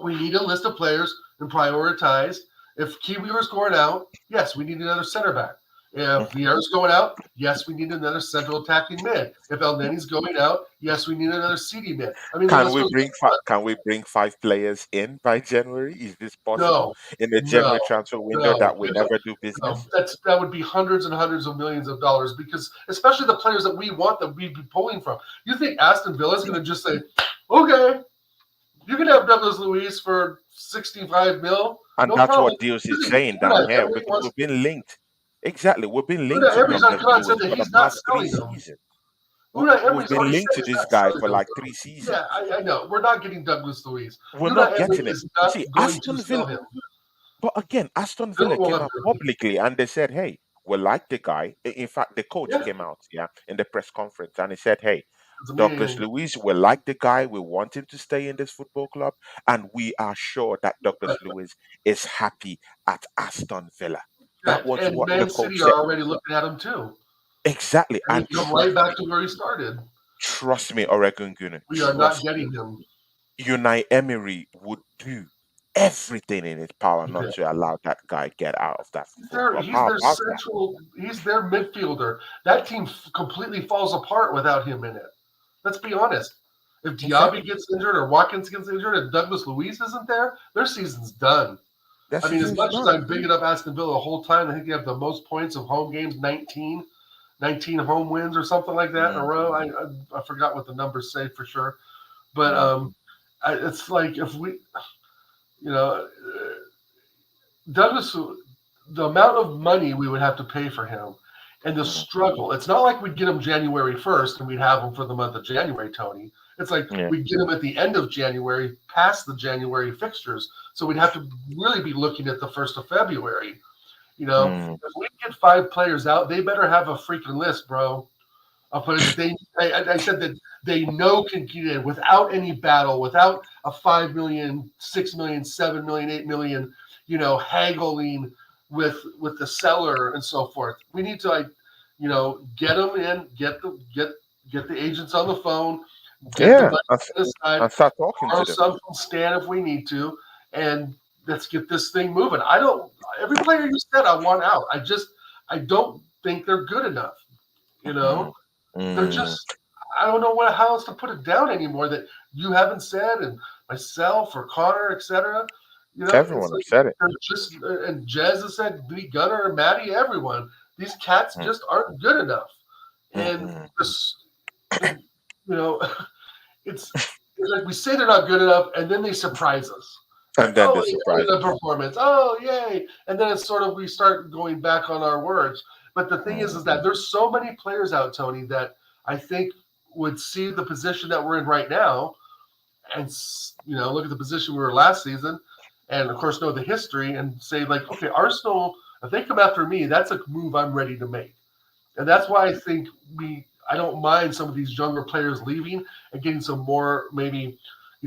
we need a list of players and prioritize. If Kiwior's going out, yes, we need another center back. If mhm. Vieira's going out, yes, we need another central attacking mid. If El Neni's going out, yes, we need another CD mid. I mean, the list goes Can we bring 5 players in by January? Is this possible no, in the no, January transfer window no. that we never do business? That would be hundreds and hundreds of millions of dollars because especially the players that we want that we'd be pulling from. You think Aston Villa is going to just say, okay, you can have Douglas Luiz for 65 mil, And no that's problem. what deals You is think saying down Unai here Emery because wants we've been linked. Exactly, we've been linked Unai to Emery's Douglas already come out and said Lewis that for the he's not past three selling them. seasons. Unai We've Emery's been already linked said to he's this not guy selling for them. like three Yeah, seasons. I know. We're not getting Douglas Luiz. We're Unai not Emery getting it. is not See, going to sell him. But again, Aston Villa Villa will came have out publicly and they said, "Hey, we like the guy." In fact, the coach yeah, came out, yeah, in the press conference and he said, "Hey, it's Douglas amazing. Luiz, we like the guy. We want him to stay in this football club, and we are sure that Douglas Luiz is happy at Aston Villa." Yeah, That was and what the Man coach City said. are already looking at him too. Exactly, And and he's come right back to where he started. trust me, Oregon Gunner, We are not trust me. getting him. Unai Emery would do everything in his power not Yeah. to allow that guy get out of that He's football their club. he's How their about that? central he's their midfielder. That team completely falls apart without him in it. Let's be honest. If Diaby Exactly. gets injured or Watkins gets injured and Douglas Luiz isn't there, their season's done. That I mean, as season's much as done. I'm bigging up Aston Villa the whole time, I think they have the most points of home games, 19 home wins or something like that in a Mm, row. I forgot what the numbers say for sure. But mm, it's like if we, you know, Douglas, the amount of money we would have to pay for him and the mm. struggle. It's not like we'd get him January 1st and we'd have him for the month of January, Tony. It's like Yeah. we'd get him at the end of January, past the January fixtures. So we'd have to really be looking at the 1st of February. Mm, If we get 5 players out, they better have a freaking list, bro, of players that they. I said that they know can get in without any battle, without a 5 million, 6 million, 7 million, 8 million, haggling with the seller and so forth. We need to get them in, get the agents on the phone, get the Yeah, money set aside, and start talking borrow to them. some from Stan if we need to, and let's get this thing moving. I don't. Every player you said I want out. I don't think they're good enough. You know, Mm, they're mm. just. I don't know how else to put it down anymore that you haven't said, and myself or Connor, etc. It's Everyone have like said it. they're just, and Jez has said, Lee Gunner and Maddie, everyone. These cats Mm, just aren't good enough, and mm. this, you know, it's like we say they're not good enough, and then they surprise us. Right? And then Oh, the he had surprises. a performance. Oh, yay! And then it's sort of we start going back on our words. But the thing is Mm. that there's so many players out, Tony, that I think would see the position that we're in right now, and look at the position we were last season, and of course know the history, and say like, okay, Arsenal, if they come after me, that's a move I'm ready to make. And that's why I think I don't mind some of these younger players leaving and getting some more, maybe,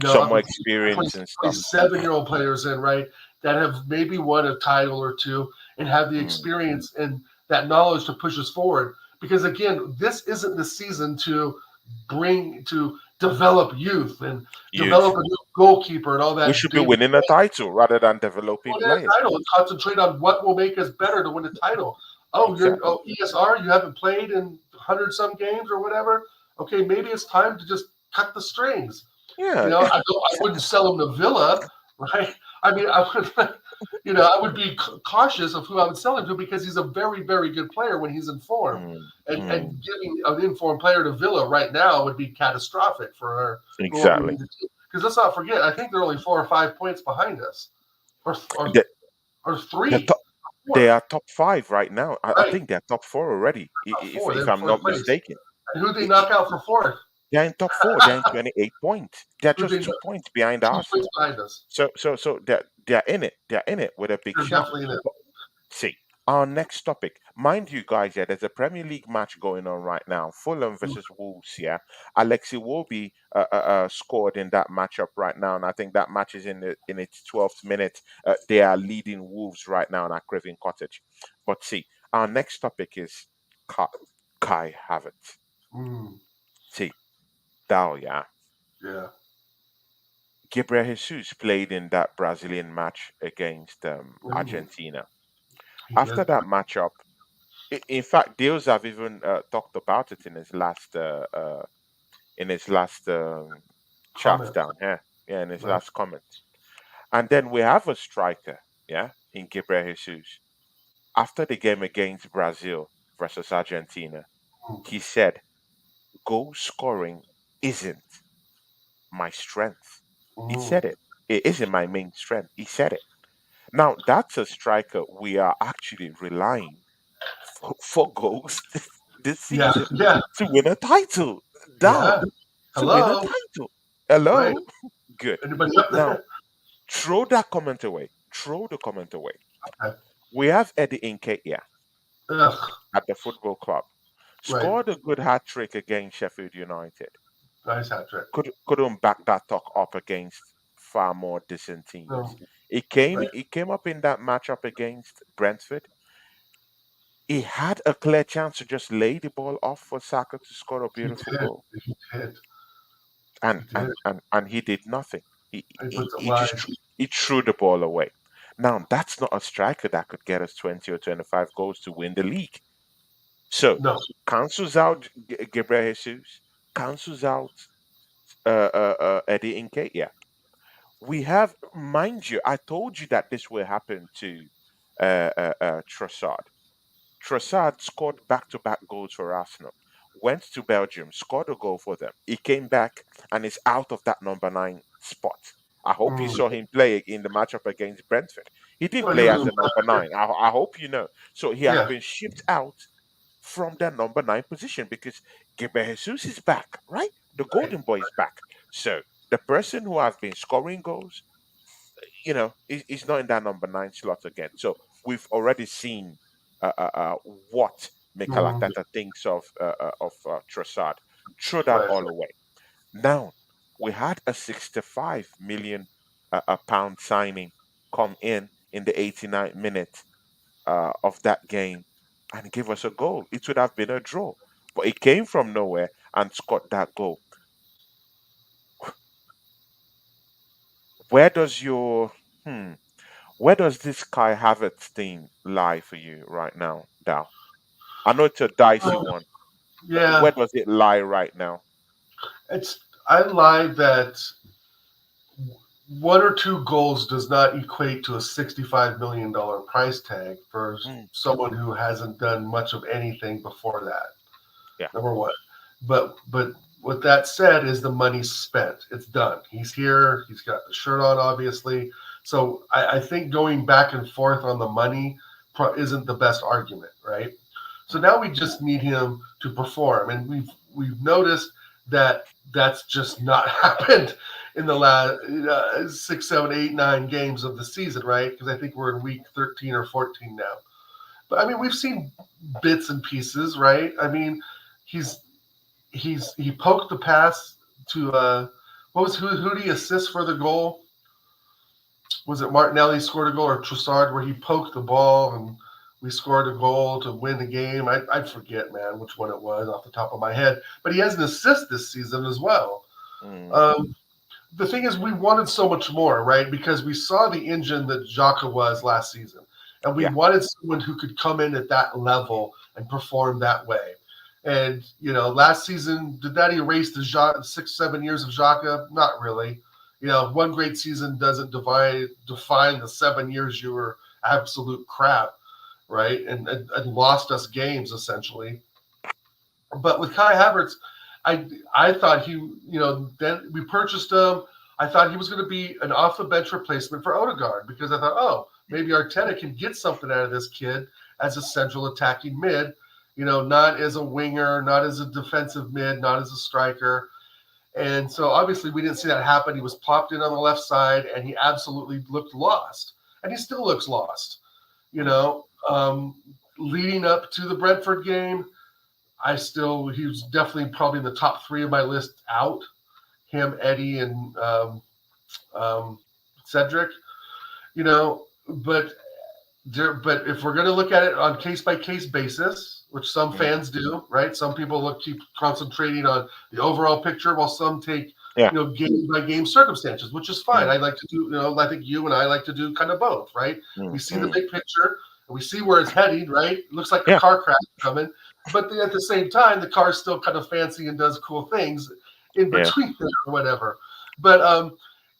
Some up more to experience and stuff. 27-year-old players in, right, that have maybe won a title or two and have the Mm. experience and that knowledge to push us forward. Because again, this isn't the season to develop youth and develop Youth. a new goalkeeper and all We that should be big winning a title rather than developing players. title and concentrate on what will make us better to win a title. Oh, you're Exactly. ESR. You haven't played in 100 some games or whatever. Okay, maybe it's time to just cut the strings. Yeah. I wouldn't sell him to Villa, right? I mean, I would, I would be cautious of who I would sell him to because he's a very, very good player when he's in form. Mm, And mm. giving an informed player to Villa right now would be catastrophic for what we Exactly. need to do. Because let's not forget, I think they're only 4 or 5 points behind us, or or, They, or they're three, top, they four, are top five right now. I right? think they're top four already, Not four. if They're in I'm fourth not place. mistaken. And who they I- knock I- out for fourth? They're in top four. They're in 28 points. They're Who they just 2 points behind 2 points Arsenal. behind us? So they're in it. They're in it with a big They're shot. definitely in it. But see, our next topic, mind you guys, yeah, there's a Premier League match going on right now. Fulham versus Wolves. Yeah, Alexi Wolby scored in that matchup right now, and I think that match is in its 12th minute. They are leading Wolves right now at Craven Cottage. But see, our next topic is Kai, Kai Havertz. Mm, See, Dao, yeah. yeah. Gabriel Jesus played in that Brazilian match against Ooh, Argentina. he After did that matchup, in fact, Deals have even talked about it in his last chat comment. down here, yeah, in his Right. last comment. And then we have a striker, yeah, in Gabriel Jesus. After the game against Brazil versus Argentina, Mm, he said, "Goal scoring isn't my strength." He mm, said it. It isn't my main strength. He said it. Now, that's a striker we are actually relying for goals this yeah. season Yeah. to win a title. Down Yeah. to win a Hello. title. Right. Hello? Good. Anybody up Now, there? throw that comment away. Throw the comment away. Okay. We have Eddie Nketiah Ugh. at the football club. Right. Scored a good hat trick against Sheffield United. Nice hat trick. Couldn't back that talk up against far more decent teams. No. Right. He came up in that matchup against Brentford. He had a clear chance to just lay the ball off for Saka to score a He beautiful did. goal, He did. and He did. he did nothing. He puts it He just wide. he threw the ball away. Now that's not a striker that could get us 20 or 25 goals to win the league. So No. cancels out Gabriel Jesus, cancels out Eddie Nketiah. We have, mind you, I told you that this will happen to Trossard. Trossard scored back-to-back goals for Arsenal. Went to Belgium, scored a goal for them. He came back and is out of that number nine spot. I hope you Mm. saw him play in the matchup against Brentford. He didn't Well, he play was as in a number pressure. nine. I hope you know. So he has Yeah. been shipped out from that number nine position because Gabriel Jesus is back, right? The Right. Golden Boy is back. So the person who has been scoring goals, he's not in that number nine slot again. So we've already seen what Mikel Mm. Arteta thinks of Trossard. Throw that Right. all away. Now, we had a 65 million a pound signing come in the 89th minute of that game and give us a goal. It would have been a draw, but he came from nowhere and scored that goal. Where does your hmm, where does this Kai Havertz thing lie for you right now, Dal? I know it's a dicey Uh, one. yeah, Where does it lie right now? it's I lied that one or two goals does not equate to a $65 million price tag for Mm, someone who hasn't done much of anything before that. yeah. Number one. But with that said, is the money spent? It's done. He's here. He's got the shirt on, obviously. So I think going back and forth on the money isn't the best argument, right? So Mm, now we just need him to perform, and we've noticed that that's just not happened in the last 6, 7, 8, 9 games of the season, right? Because I think we're in week 13 or 14 now. But I mean, we've seen bits and pieces, right? I mean, he's he poked the pass to what was who did he assist for the goal? Was it Martinelli scored a goal or Trossard where he poked the ball and we scored a goal to win the game? I forget, man, which one it was off the top of my head. But he has an assist this season as well. mm, Um, the thing is, we wanted so much more, right? Because we saw the engine that Xhaka was last season, and we yeah. wanted someone who could come in at that level and perform that way. And last season, did that erase the 6, 7 years of Xhaka? Not really. One great season doesn't define the 7 years you were absolute crap, right? And lost us games essentially. But with Kai Havertz, I thought then we purchased him. I thought he was going to be an off the bench replacement for Odegaard because I thought, oh, maybe Arteta can get something out of this kid as a central attacking mid, not as a winger, not as a defensive mid, not as a striker. And so obviously we didn't see that happen. He was plopped in on the left side and he absolutely looked lost. And he still looks lost, you Mm, know. Leading up to the Brentford game, he was definitely probably in the top three of my list out. Him, Eddie, and um, Cedric. You know, but but if we're going to look at it on case by case basis, which some mm, fans do, right? Some people keep concentrating on the overall picture, while some take yeah. game by game circumstances, which is fine. Mm, I like to do, I think you and I like to do kind of both, right? We mm, see the mm, big picture and we see where it's heading, right? It looks like a yeah. car crash coming, but then at the same time, the car's still kind of fancy and does cool things in Yeah. between there or whatever. But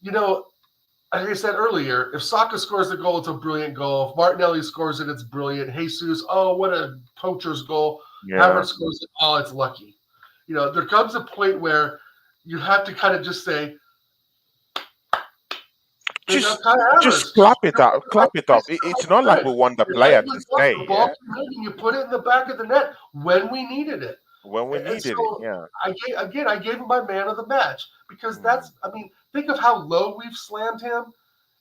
you know, like I said earlier, if Saka scores the goal, it's a brilliant goal. If Martinelli scores it, it's brilliant. Jesus, oh, what a poacher's goal. Yeah. Havertz scores it, oh, it's lucky. There comes a point where you have to kind of just say, big up Just Kai just Havertz. clap it You're out. like Clap it I up. It's not like said, we want the your leg player to was up, stay. the ball Yeah. came in, and you put it in the back of the net when we needed it. When we And needed it. so Yeah. I gave him my man of the match because Mm, think of how low we've slammed him,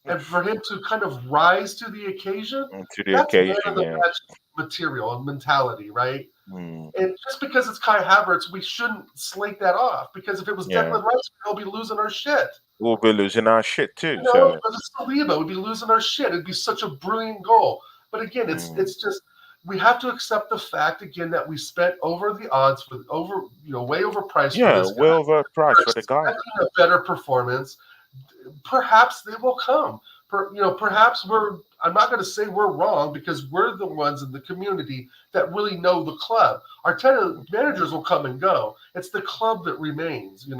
and for him to kind of rise to the occasion, and to the that's man of occasion. the Yeah. match material and mentality, right? Mm, And just because it's Kai Havertz, we shouldn't slate that off. Because if it was yeah. Declan Rice, we'll be losing our shit. We'll be losing our shit too. If So. it was Saliba, we'd be losing our shit. It'd be such a brilliant goal. But again, Mm, it's just we have to accept the fact again that we spent over the odds way overpriced for yeah. this guy. Well overpriced We're for the guy. expecting a better performance. Perhaps they will come. Perhaps we're. I'm not going to say we're wrong because we're the ones in the community that really know the club. Our tenant managers will come and go. It's the club that remains. And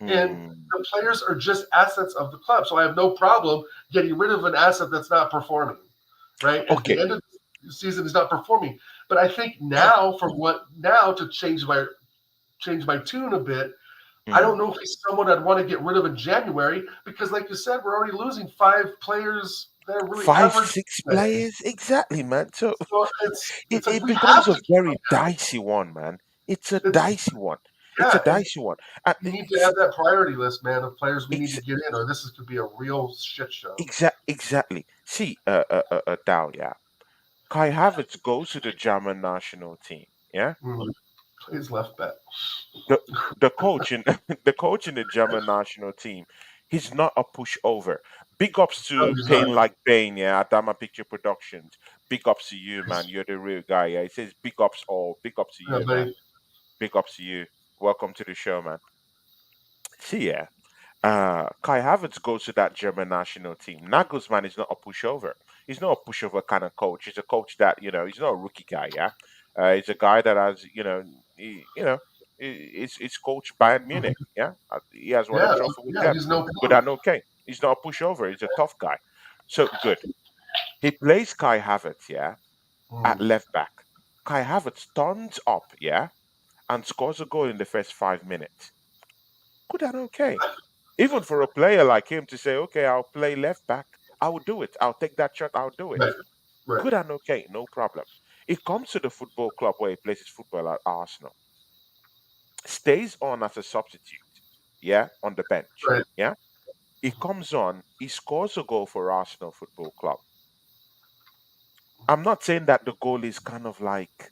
Mm, the players are just assets of the club. So I have no problem getting rid of an asset that's not performing. Right at the okay. end of the season, is not performing. But I think now, to change my tune a bit, I don't Mm. know if he's someone I'd want to get rid of in January because, like you said, we're already losing 5 players that are really Five, average. six players, exactly, man. So So it's like it we have becomes a to keep very them down. dicey one, man. It's a It's dicey one. It's a yeah, and dicey one. And we need to have that priority list, man, of players we need to get in, or this could be a real shit show. exactly. See, Dow, yeah. Kai Havertz goes to the German national team. Yeah, Mhm. Plays left back. The the coach in the coach in the German national team, he's not a pushover. Big ups No, to he's not. Pain Like Pain, yeah, Adama Picture Productions. Big ups to you, man. He's, You're the real guy. Yeah, it says big ups all. Big ups to yeah, you, man. buddy. Big ups to you. Welcome to the show, man. See, yeah. Kai Havertz goes to that German national team. Nagelsmann is not a pushover. He's not a pushover kind of coach. He's a coach that he's not a rookie guy. Yeah, he's a guy that has he's coached Bayern Munich. Mhm. Yeah, he has won a Yeah, trophy with yeah, them. he's no Good punk. and okay. He's not a pushover. He's a tough guy. So good. He plays Kai Havertz. Yeah, at Mm. left back. Kai Havertz turns up. Yeah, and scores a goal in the first 5 minutes. Good and okay. Even for a player like him to say, okay, I'll play left back, I will do it. I'll take that shot, I'll do it. Right, right, Good and okay, no problem. He comes to the football club where he plays his football at Arsenal, stays on as a substitute, yeah, on the bench, right. yeah. He comes on, he scores a goal for Arsenal Football Club. I'm not saying that the goal is kind of like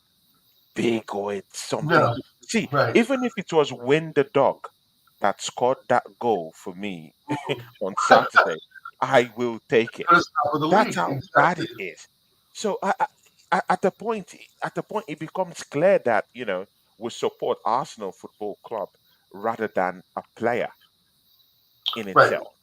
big or it's something. No, See, right. even if it was Win the Dog that scored that goal for me Mhm. on Saturday, I will take it. Put us top of the That's league. how bad Exactly. it is. So at the point, it becomes clear that we support Arsenal Football Club rather than a player in Right. itself.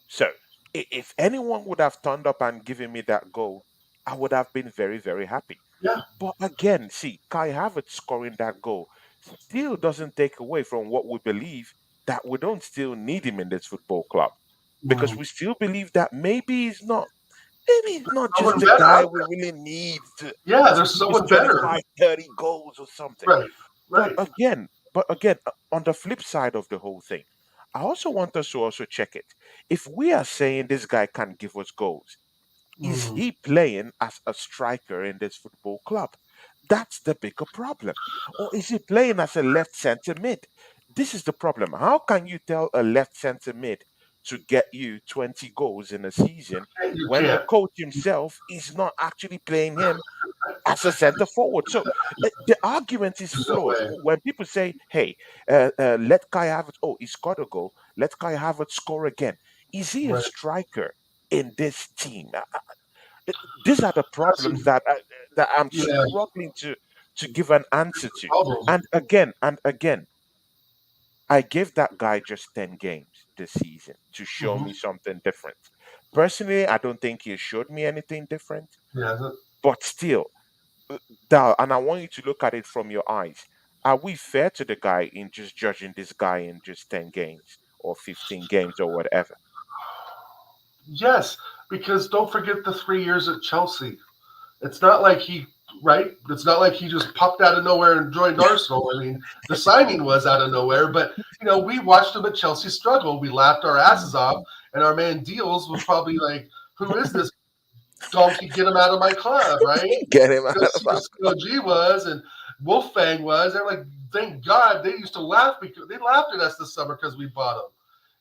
So if anyone would have turned up and given me that goal, I would have been very very happy. Yeah. But again, see, Kai Havertz scoring that goal still doesn't take away from what we believe that we don't still need him in this football club because Mm. we still believe that maybe he's not just Someone the better guy out we there. really need Yeah, to there's produce someone better. 25, 30 goals or something. Right. But Right. again, on the flip side of the whole thing, I also want us to also check it. If we are saying this guy can give us goals, is Mm. he playing as a striker in this football club? That's the bigger problem. Or is he playing as a left centre mid? This is the problem. How can you tell a left centre mid to get you 20 goals in a season You when the can't. coach himself is not actually playing him as a centre forward? So the argument is There's no flawed. way. When people say, hey, let Kai Havertz, oh, he scored a goal, let Kai Havertz score again. Is he a Right. striker in this team? These are the That's a, problems that I'm yeah, struggling to give an answer to. problem. And again, I gave that guy just 10 games this season to show Hmm. me something different. Personally, I don't think he showed me anything different, Yeah. but still, Dal, and I want you to look at it from your eyes. Are we fair to the guy in just judging this guy in just 10 games or 15 games or whatever? Yes, because don't forget the 3 years at Chelsea. It's not like he right. It's not like he just popped out of nowhere and joined Arsenal. I mean, the signing was out of nowhere, but we watched him at Chelsea struggle. We laughed our asses off, Mhm. and our man Deals was probably like, "Who is this donkey? Get him out of my club!" Right? Get him out Because of our COG was and Wolfgang was. They're like, thank God they used to laugh because they laughed at us this summer because we bought them.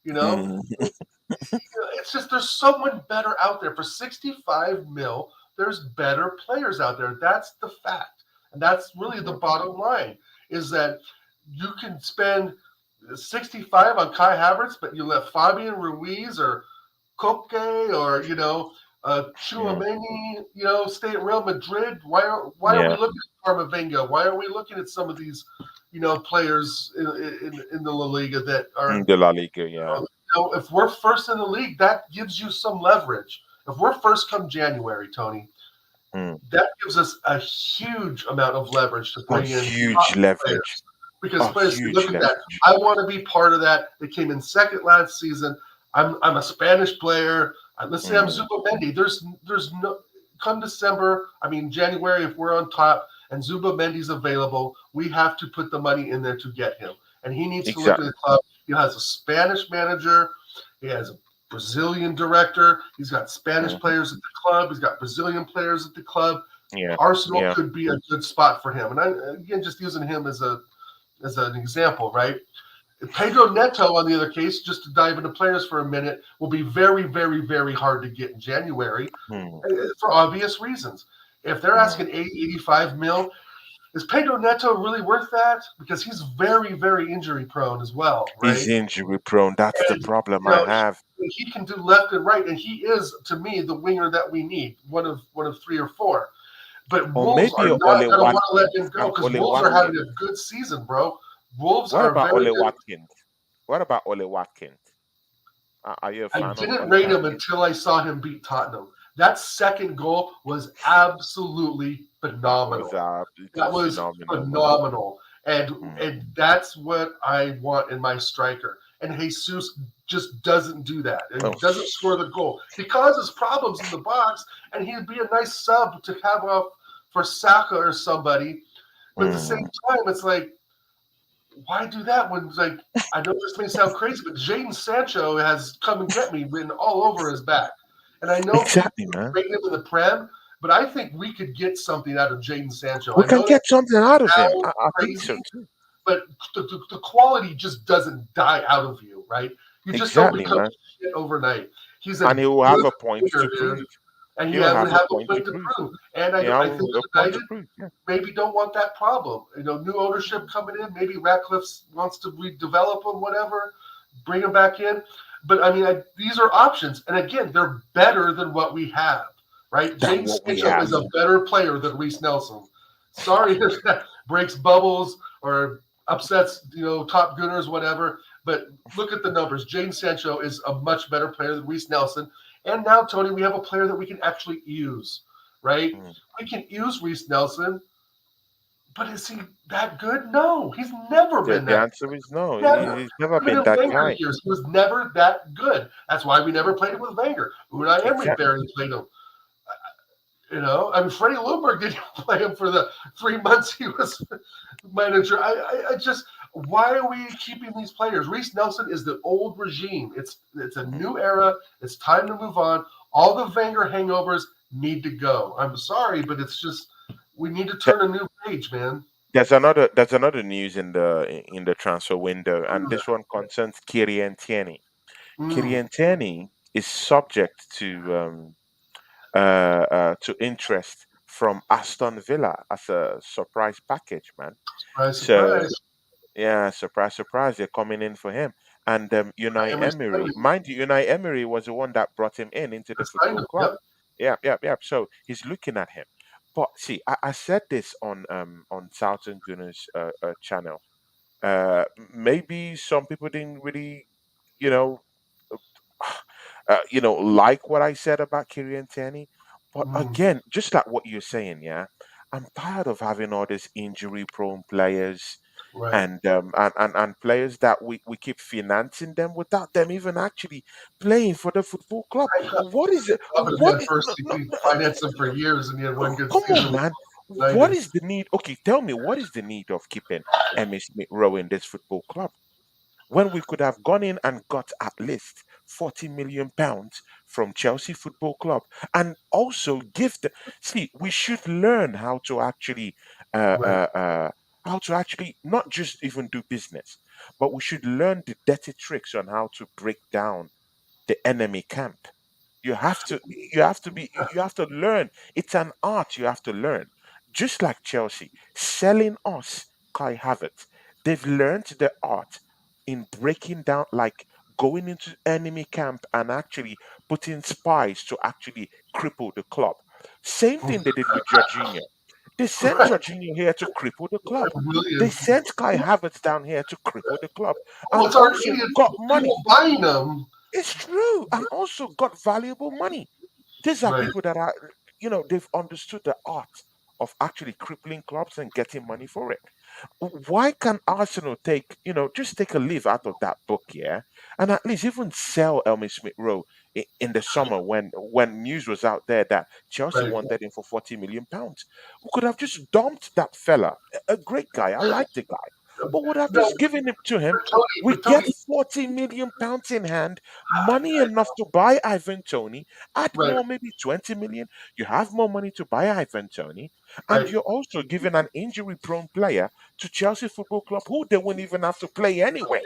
You know, Mhm. it's just there's someone better out there for 65 mil. There's better players out there. That's the fact, and that's really the Mhm. bottom line. Is that you can spend 65 on Kai Havertz, but you let Fabian Ruiz or Koke or Mm. Chouameni, stay at Real Madrid. Why are we Yeah, looking at Armavinga? Why are we looking at some of these players in the La Liga that are the La Liga, yeah. if we're first in the league, that gives you some leverage. If we're first come January, Tony, Mm. that gives us a huge amount of leverage to A bring in top huge leverage. players. Because A players say, huge look at that. leverage. I want to be part of that. They came in second last season. I'm a Spanish player. Let's say I'm Mm. Zubamendi. There's no come December. I mean January. If we're on top and Zubamendi's available, we have to put the money in there to get him. And he needs to look at Exactly. the club. He has a Spanish manager. He has a Brazilian director. He's got Spanish Hmm. players at the club. He's got Brazilian players at the club. Yeah, Arsenal yeah. could be a good spot for him. And again, just using him as an example, right? Pedro Neto, on the other case, just to dive into players for a minute, will be very, very, very hard to get in January Mm. for obvious reasons. If they're Mm. asking 80, 85 mil, Is Pedro Neto really worth that? Because he's very, very injury prone as well, He's right? injury prone. That's the And problem you I know, have. he can do left and right, and he is to me the winger that we need, one of three or four. But Or Wolves maybe are a not Ole going to want to let Watkins. him go And because Ole Wolves are having Watkins. a good season, bro. Wolves What are about very Ole good. Watkins? What about Ole Watkins? Are you a I fan of didn't Ole rate him Watkins? until I saw him beat Tottenham. That second goal was absolutely That was phenomenal. That was phenomenal, man. phenomenal. And Mm. and that's what I want in my striker. And Jesus just doesn't do that. Oh, And doesn't score the goal. He causes problems in the box, and he'd be a nice sub to have off for Saka or somebody. But at the same mm. time, it's like, why do that when it's like I know this may sound crazy, but Jaden Sancho has come and get me written all over his back. And I know people Exactly, man. rate him in the Prem, but I think we could get something out of Jaden Sancho. We I can know that get something out of him. sounds I think so crazy, too. but the quality just doesn't die out of you, right? You just don't Exactly, become man. shit overnight. He's a And he will have good a point player, to dude, prove. and He he will would have a have a point to point to prove. prove. And Yeah, I think a point to United prove. Yeah. maybe don't want that problem. New ownership coming in. Maybe Ratcliffe wants to redevelop them, whatever, bring them back in. But I mean, these are options, and again, they're better than what we have, right? Than Jaden what we Sancho have. is a better player than Reese Nelson. Sorry if that breaks bubbles or upsets, top Gunners, whatever. But look at the numbers. Jaden Sancho is a much better player than Reese Nelson. And now, Tony, we have a player that we can actually use, right? Mm. We can use Reese Nelson, but is he that good? No, he's never been The that answer is no. Never. He's never Even been in that Wenger guy. years, he was never that good. That's why we never played him with Wenger. Unai Emery Exactly. barely played him. I mean, Freddie Ljungberg didn't play him for the 3 months he was manager. I just, why are we keeping these players? Reese Nelson is the old regime. It's a Mm. new era. It's time to move on. All the Wenger hangovers need to go. I'm sorry, but it's just we need to turn a new page, man. There's another news in the transfer window, and this one concerns Kieran Tierney. Mm, Kieran Tierney is subject to interest from Aston Villa as a surprise package, man. surprise, So surprise. yeah, surprise, surprise, they're coming in for him. And Unai Emery signed Emery, him. mind you, Unai Emery was the one that brought him in into the Signed football him. club. Yep. Yeah, yeah, yeah. So he's looking at him. But see, I said this on Southern Gunners channel. Maybe some people didn't really, you know, like what I said about Kieran Tierney. But Mm, again, just like what you're saying, yeah, I'm tired of having all these injury-prone players right. and players that we keep financing them without them even actually playing for the football club. I thought What is it? Robin What Van is Persie, no, no, he financed him for years, and he had one good come season on, with man. What United. is the need? Okay, tell me what is the need of keeping Emmy Smith Rowe in this football club when we could have gone in and got at least £40 million from Chelsea Football Club and also give the see, we should learn uh, Right. uh, uh, how to actually not just even do business, but we should learn the dirty tricks on how to break down the enemy camp. You have to learn. It's an art you have to learn. Just like Chelsea selling us Kai Havertz, they've learned the art in breaking down, like going into enemy camp and actually putting spies to actually cripple the club. Same thing they did with Jorginho. They sent Right. Jorginho here to cripple the club. They William. sent Kai Havertz down here to cripple the club, Well, and it's our also idiot got money. people buying them. It's true, and also got valuable money. These are Right. people that are, they've understood the art of actually crippling clubs and getting money for it. Why can Arsenal just take a leaf out of that book, yeah, and at least even sell Elmi Smith Rowe in the summer when news was out there that Chelsea Right. wanted him for £40 million? We could have just dumped that fella, a great guy. I like the guy, but would have No, just given it to him. but Tony, We but get Tony, £40 million in hand, money enough to buy Ivan Tony, add right, more, maybe 20 million. You have more money to buy Ivan Tony, and right. you're also giving an injury prone player to Chelsea Football Club who they won't even have to play anyway.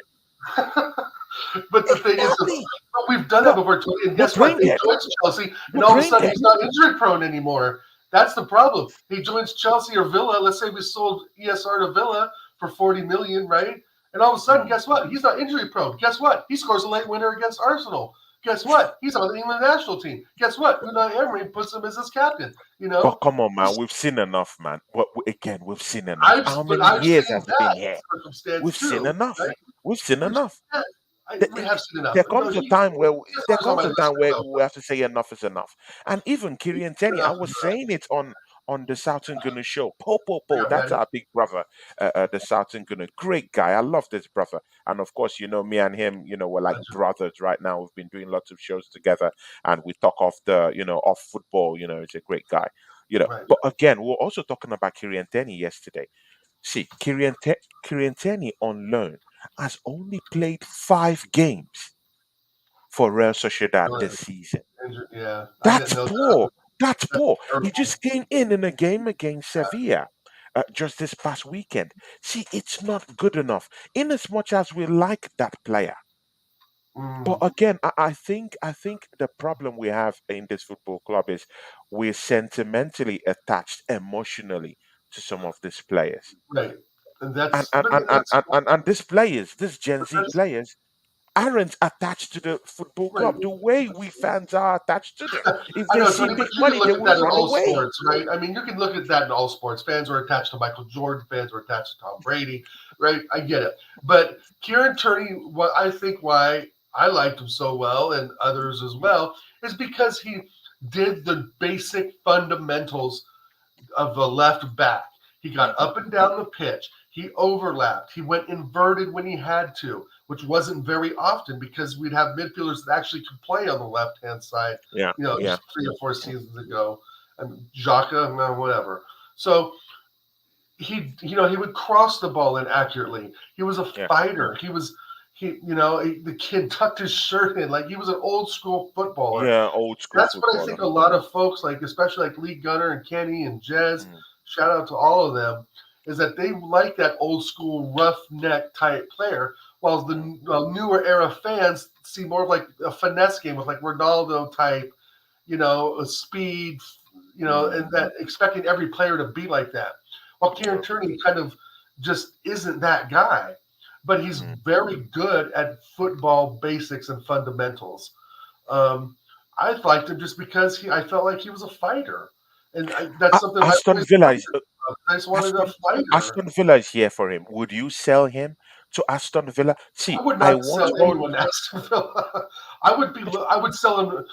But the thing is, Exactly. we've done that But before, Tony. And we're guess what? brain They dead. joined Chelsea, We're and all of a brain sudden dead. he's not injury prone anymore. That's the problem. He joins Chelsea or Villa. Let's say we sold ESR to Villa for 40 million, right? And all of a sudden, Mm. guess what? He's not injury prone. Guess what? He scores a late winner against Arsenal. Guess what? He's on the England national team. Guess what? Unai Emery puts him as his captain. You But know, come on, man, He's- we've seen enough, man. Again, we've seen enough. How but many I've years seen has he been that here? circumstance We've seen too, enough. right? We've seen We've enough. seen that. Th- We have seen enough. There No, comes a time where there ESR's on comes my a list time as where well. we have to say enough is enough. And even Kirian Tenny, I Enough was is enough. saying it on the Southern Gunner show. Po, Yeah, that's man. our big brother, the Southern Gunner. Great guy. I love this brother. And of course, me and him, we're like Legend. brothers right now. We've been doing lots of shows together, and we talk off off football. He's a great guy. Right. But again, we were also talking about Kirian Tenny yesterday. See, Kirian Tenny on loan has only played 5 games for Real Sociedad Really. this season. Yeah, I didn't That's know that. poor. That's That's poor. He terrible. just came in a game against Sevilla just this past weekend. See, it's not good enough. In as much as we like that player, but Mm, again, I think the problem we have in this football club is we're sentimentally attached emotionally to some of these players. right. And And that's and, but and, and, that's and, and and these players, these Gen Z that's players, aren't attached to the football right. club the way we fans are attached to them. If I they know, see Tony, but big you can money, they look at will that in run all away. sports, right? I mean, you can look at that in all sports. Fans are attached to Michael Jordan. Fans are attached to Tom Brady, right? I get it. But Kieran Turney, what I think why I liked him so well and others as well is because he did the basic fundamentals of a left back. He got Hmm. up and down the pitch. He overlapped. He went inverted when he had to, which wasn't very often because we'd have midfielders that actually could play on the left hand side, Yeah, yeah, just 3 or 4 seasons ago. And Xhaka, no, whatever. So he would cross the ball in accurately. He was a yeah, fighter. The kid tucked his shirt in like he was an old school footballer. yeah. Old school That's what I footballer. think a lot of folks like, especially like Lee Gunner and Kenny and Jez. Mm, Shout out to all of them. Is that they like that old school roughneck type player, while the mm, newer era fans see more of like a finesse game with like Ronaldo type, a speed, and mm, that expecting every player to be like that. While Kieran yeah, Tierney kind of just isn't that guy, but he's mm. very good at football basics and fundamentals. Um, I liked him just because I felt like he was a fighter, and that's something I Aston always Villa is wondered about. I just wanted a Aston fighter. Aston Villa is here for him. Would you sell him to Aston Villa? See, I would I not once sell wrote. anyone Aston Villa. I would sell him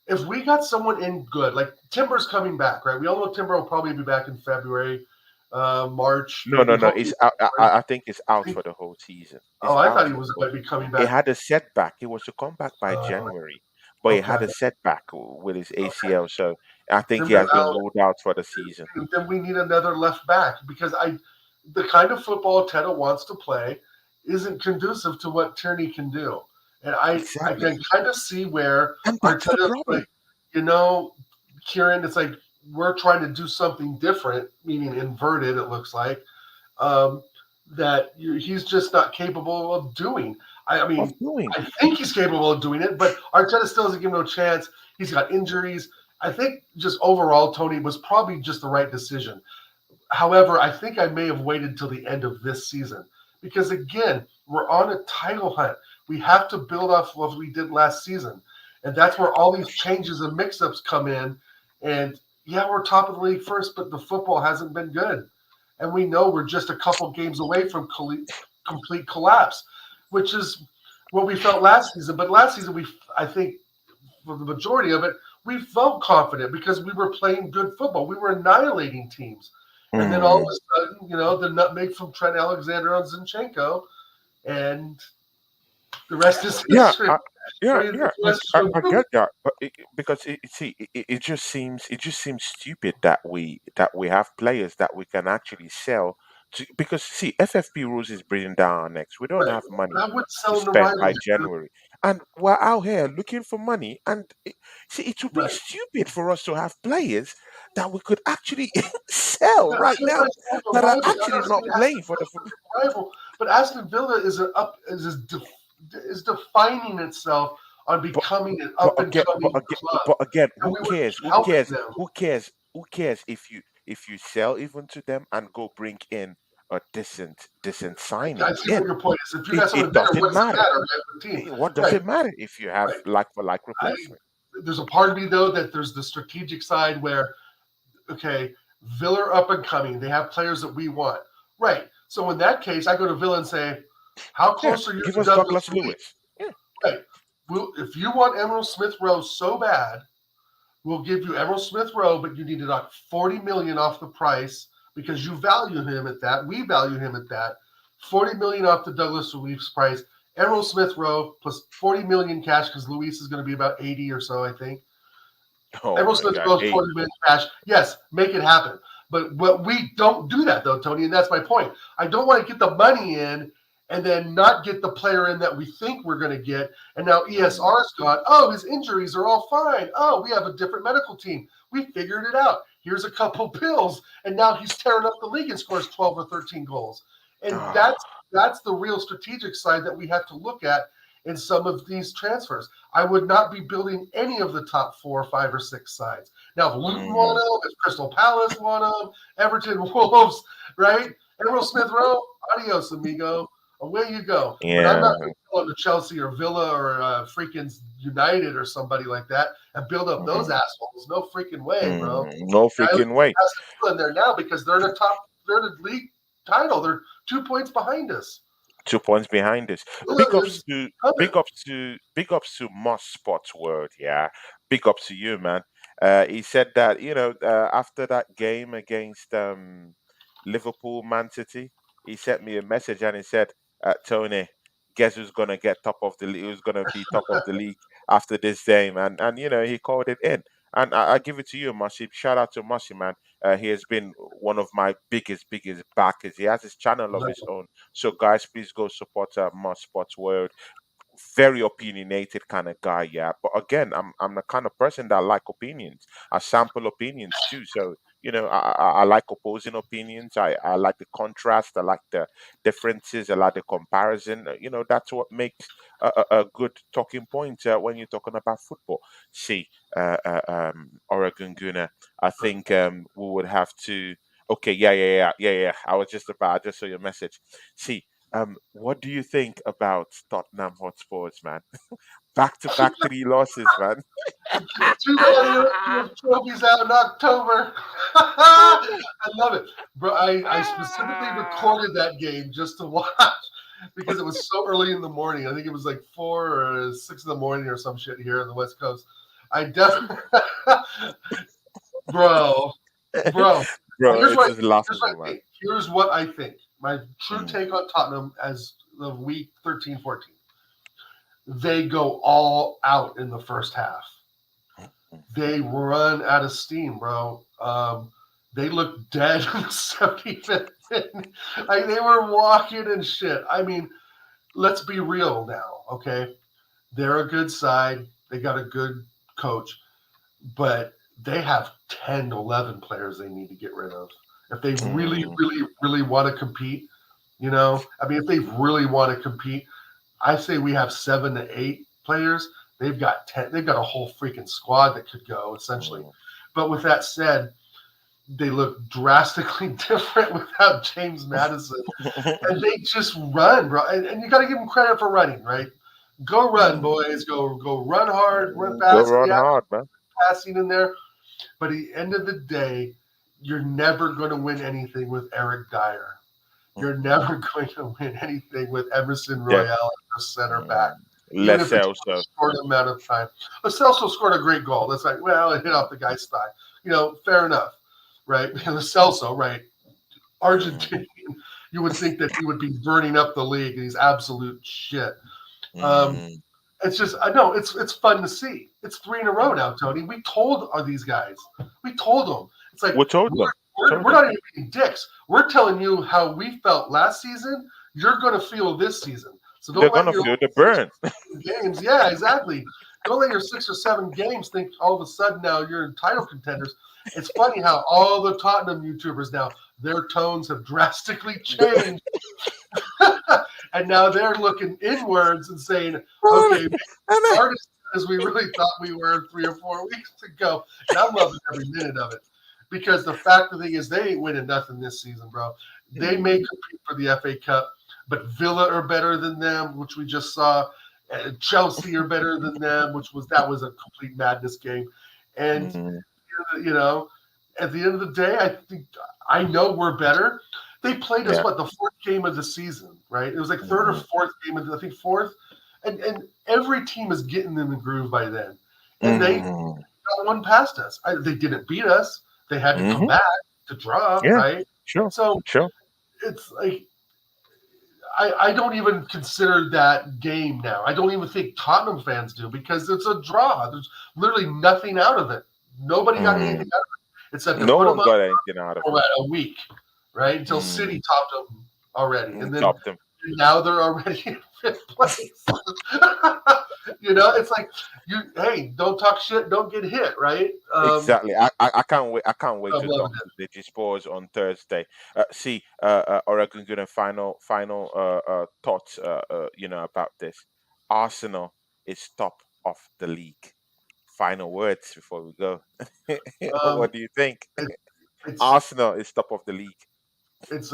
if we got someone in good. Like Timber's coming back, right? We all know Timber will probably be back in February, March, No, no, maybe no. hopefully It's out. February. I think it's out for the whole season. Oh, It's I thought out he for the was whole. going to be coming He back. had a setback. He was to come back by Uh, January, but he okay, had a setback with his okay. ACL. So I think Then he we're has been out. ruled out for the season. Then we need another left back because the kind of football Teta wants to play isn't conducive to what Tierney can do. And I Exactly, can kind of see where and that's the Arteta's like, problem. you know, Kieran, it's like we're trying to do something different, meaning inverted, it looks like, um, he's just not capable of doing. I Of mean, doing. I think he's capable of doing it, but Arteta still doesn't give him no chance. He's got injuries. I think just overall, Tony was probably just the right decision. However, I think I may have waited till the end of this season because again, we're on a title hunt. We have to build off what we did last season, and that's where all these changes and mix-ups come in. And yeah, we're top of the league first, but the football hasn't been good, and we know we're just a couple games away from complete collapse, which is what we felt last season. But last season, I think for the majority of it, we felt confident because we were playing good football. We were annihilating teams. And then all of Mm. a sudden, the nutmeg from Trent Alexander on Zinchenko, and the rest is Yeah, history. The yeah. rest is I from get that, but because see, it just seems stupid that we have players that we can actually sell to. Because see, FFP rules is bringing down our necks. We don't right. have money I would to sell him to spend by rivals. January, and we're out here looking for money. And see, it would be Right. stupid for us to have players that we could actually sell Yeah, right I'm now not saying a that are rival. I'm actually not not saying Aston playing for the Villa football. is a rival, but Aston Villa is defining itself on But becoming an but up and again, but coming again, club, but again, and who we would be cares? Who helping cares? them. Who cares? who cares if you sell even to them and go bring in a decent I signing see what in? your point is. If you got It someone better, doesn't what does it matter. matter, right? The team, What does right? it matter if you have Right. like for like I replacement? there's a part of me though that there's the strategic side where okay, Villa are up and coming. They have players that we want. Right. So in that case, I go to Villa and say, how Yeah, close are you give to us Douglas Douglas Luiz? Lewis. Yeah. Right. Well, if you want Emerald Smith Rowe so bad, we'll give you Emerald Smith Rowe, but you need to knock 40 million off the price because you value him at that. We value him at that. 40 million off the Douglas Luiz price. Emerald Smith Rowe plus 40 million cash because Luis is going to be about 80 or so, I think. Oh Emerald my Smith God. Rowe's Hey. 40 million cash. Yes, make it happen. But we don't do that though, Tony, and that's my point. I don't want to get the money in and then not get the player in that we think we're going to get. And now Mm, ESR's gone. Oh, his injuries are all fine. Oh, we have a different medical team. We figured it out. Here's a couple pills, and now he's tearing up the league and scores 12 or 13 goals. And ah, that's the real strategic side that we have to look at in some of these transfers. I would not be building any of the top 4, 5, or 6 sides. Now, if Luton mm, want him, if Crystal Palace want him, Everton Wolves, right? Emerald Smith Rowe, adios, amigo. Away you go. But I'm not yeah. going to go to Chelsea or Villa or freaking United or somebody like that and build up those Mm, assholes. No freaking way, bro. no I look freaking way. at Aston Villa in there now because they're in the top, they're in the league title. They're 2 points behind us. 2 points behind this. Villa is coming. Big ups to Moss Sports World. Yeah, big ups to you, man. He said that after that game against Liverpool, Man City, he sent me a message and he said, "Tony, guess who's gonna get top of the league? Who's gonna be top of the league after this game?" And he called it in. And I give it to you, Mossy. Shout out to Mossy, man. He has been one of my biggest backers. He has his channel of his own, so guys, please go support Moss Sports World. Very opinionated kind of guy, yeah. But again, I'm the kind of person that I like opinions. I sample opinions too. So I like opposing opinions. I like the contrast. I like the differences. I like the comparison. That's what makes a good talking point when you're talking about football. See, Oregon Guna, I think we would have to. Okay, yeah. I just saw your message. See, what do you think about Tottenham Hotspurs, man? Back to back 3 losses, man. Too bad you don't give trophies out in October. I love it, bro. I specifically recorded that game just to watch because it was so early in the morning. I think it was like 4 or 6 in the morning or some shit here on the West Coast. I definitely, bro, bro. Bro, Here's it's what just laughable, here's what I man. think. Here's what I think. My true Mm, take on Tottenham as of week 13, 14. They go all out in the first half. mm, They run out of steam, bro. They look dead in the 75th inning. Like they were walking and shit. I mean, let's be real now, okay? They're a good side. They got a good coach, but they have 10 to 11 players they need to get rid of. If they really, mm, really, really want to compete, I mean, if they really want to compete, I say we have 7 to 8 players. They've got 10. They've got a whole freaking squad that could go essentially. mm. But with that said, they look drastically different without James Madison, and they just run, bro. And you got to give them credit for running, right? Go run, Mm, boys. Go run hard, run Go fast. run Yeah, hard, man. passing in there. But at the end of the day, you're never going to win anything with Eric Dyer. You're Mm, never going to win anything with Emerson Def, Royale at the center back, mm. even Less if it's for a also. short amount of time. Lo Celso scored a great goal. That's like, well, it hit off the guy's thigh. Fair enough, right? Lo Celso, right? Mm, Argentinian. You would think that he would be burning up the league, and he's absolute shit. Um, mm, it's just, I know it's fun to see. It's 3 in a row now, Tony. We told these guys. We told them. It's like we told we're, them. we're, Told we're them. not even being dicks. We're telling you how we felt last season. You're going to feel this season. So They're don't let gonna your feel the 6 burn. or 7 games. Yeah, exactly. Don't let your 6 or 7 games think all of a sudden now you're in title contenders. It's funny how all the Tottenham YouTubers now their tones have drastically changed, and now they're looking inwards and saying, "Okay, aren't as we really thought we were 3 or 4 weeks ago." And I'm loving every minute of it because the fact of the thing is they ain't winning nothing this season, bro. They may Mm, compete for the FA Cup, but Villa are better than them, which we just saw. Chelsea are better than them, that was a complete madness game. And mm, you know, at the end of the day, I know we're better. They played us yeah. what the fourth game of the season, right? It was like third or Mm, fourth game of I think fourth, and every team is getting in the groove by then, and they mm, got one past us. They didn't beat us. They had to come hmm. back to draw, Yeah. right? Sure. So Sure. it's like I don't even consider that game now. I don't even think Tottenham fans do because it's a draw. There's literally nothing out of it. Nobody got anything Mm. out of it. It's that to No put them one up got anything out of for it. what, a week, right? Until Mm. City topped them already, and then Top them. now they're already in fifth place. It's like hey, don't talk shit, don't get hit, right? Exactly. I can't wait. I can't wait I'm to loving talk it. to the Spurs on Thursday. See, Oregon good and final thoughts. About this. Arsenal is top of the league. Final words before we go. Um, What do you think? it, it's Arsenal is top of the league. it's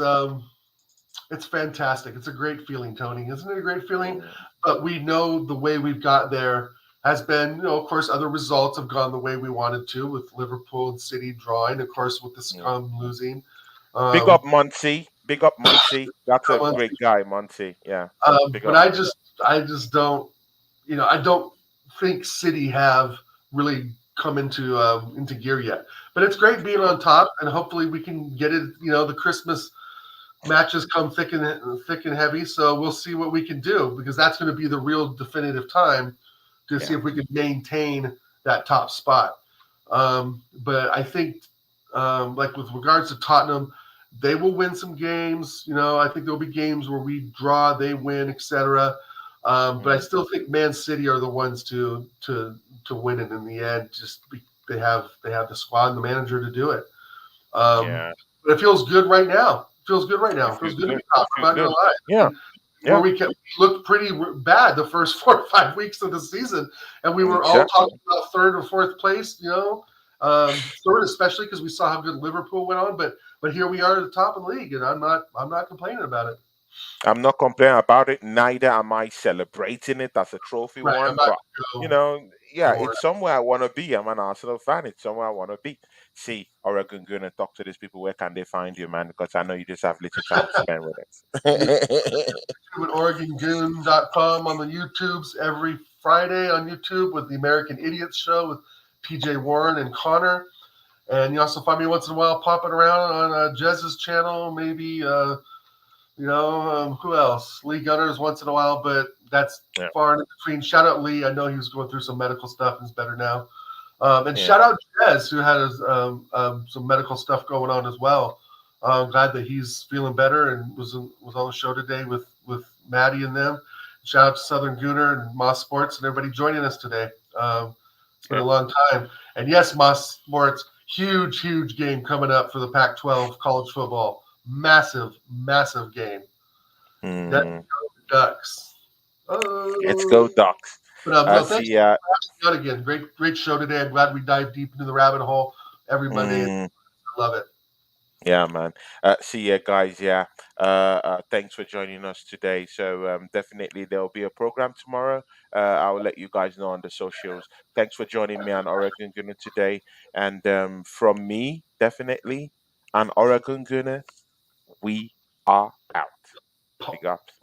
it's fantastic. It's a great feeling, Tony. Isn't it a great feeling? Mm, But we know the way we've got there has been, of course, other results have gone the way we wanted to with Liverpool and City drawing, of course, with the mm. Scum losing. Big Um, up Muncie. Big up Muncie. That's a um, great guy, Muncie. Yeah. Big but up. I just don't, I don't think City have really come into gear yet. But it's great being on top, and hopefully we can get it. The Christmas matches come thick and heavy, so we'll see what we can do because that's going to be the real definitive time to see Yeah. if we can maintain that top spot. But I think, like with regards to Tottenham, they will win some games. I think there'll be games where we draw, they win, etc. But I Mm, still think Man City are the ones to win it in the end. They have the squad and the manager to do it. Um, yeah. but it feels good right now. It feels good right now. It It feels feels good to good. be top. It I'm feels not gonna good. lie. I Yeah. mean, where Yeah. we looked pretty bad the first 4 or 5 weeks of the season, and we were all Exactly. talking about third or fourth place. Third especially because we saw how good Liverpool went on. But here we are at the top of the league, and I'm not complaining about it. I'm not complaining about it. Neither am I celebrating it as a trophy Right. I'm one. not But gonna yeah, go more. it's somewhere I want to be. I'm an Arsenal fan. It's somewhere I want to be. See, Oregon, go and talk to these people. Where can they find you, man? Because I know you just have little time to spend with us. At OregonGoon.com on the YouTubes every Friday on YouTube with the American Idiots Show with PJ Warren and Connor. And you also find me once in a while popping around on Jez's channel, maybe, who else? Lee Gunners once in a while, but that's Yeah, far in between. Shout out Lee. I know he was going through some medical stuff and is better now. And yeah, shout out Jez, who had some medical stuff going on as well. I'm glad that he's feeling better and was on the show today with Maddie and them. Shout out to Southern Gooner and Moss Sports and everybody joining us today. It's been yeah. a long time. And yes, Moss Sports, huge, huge game coming up for the Pac-12 college football. Massive, massive game. That Mm, Ducks. let's Oh, go, Ducks. but no, thanks See, for having me on again. Great, great show today. I'm glad we dive deep into the rabbit hole every Monday. mm, I love it. yeah, man. See ya, guys. Yeah. Thanks for joining us today. So definitely there'll be a program tomorrow. I'll let you guys know on the socials. Thanks for joining me on Oregon Gunner today. And from me, definitely, on Oregon Gunner, we are out. Big ups.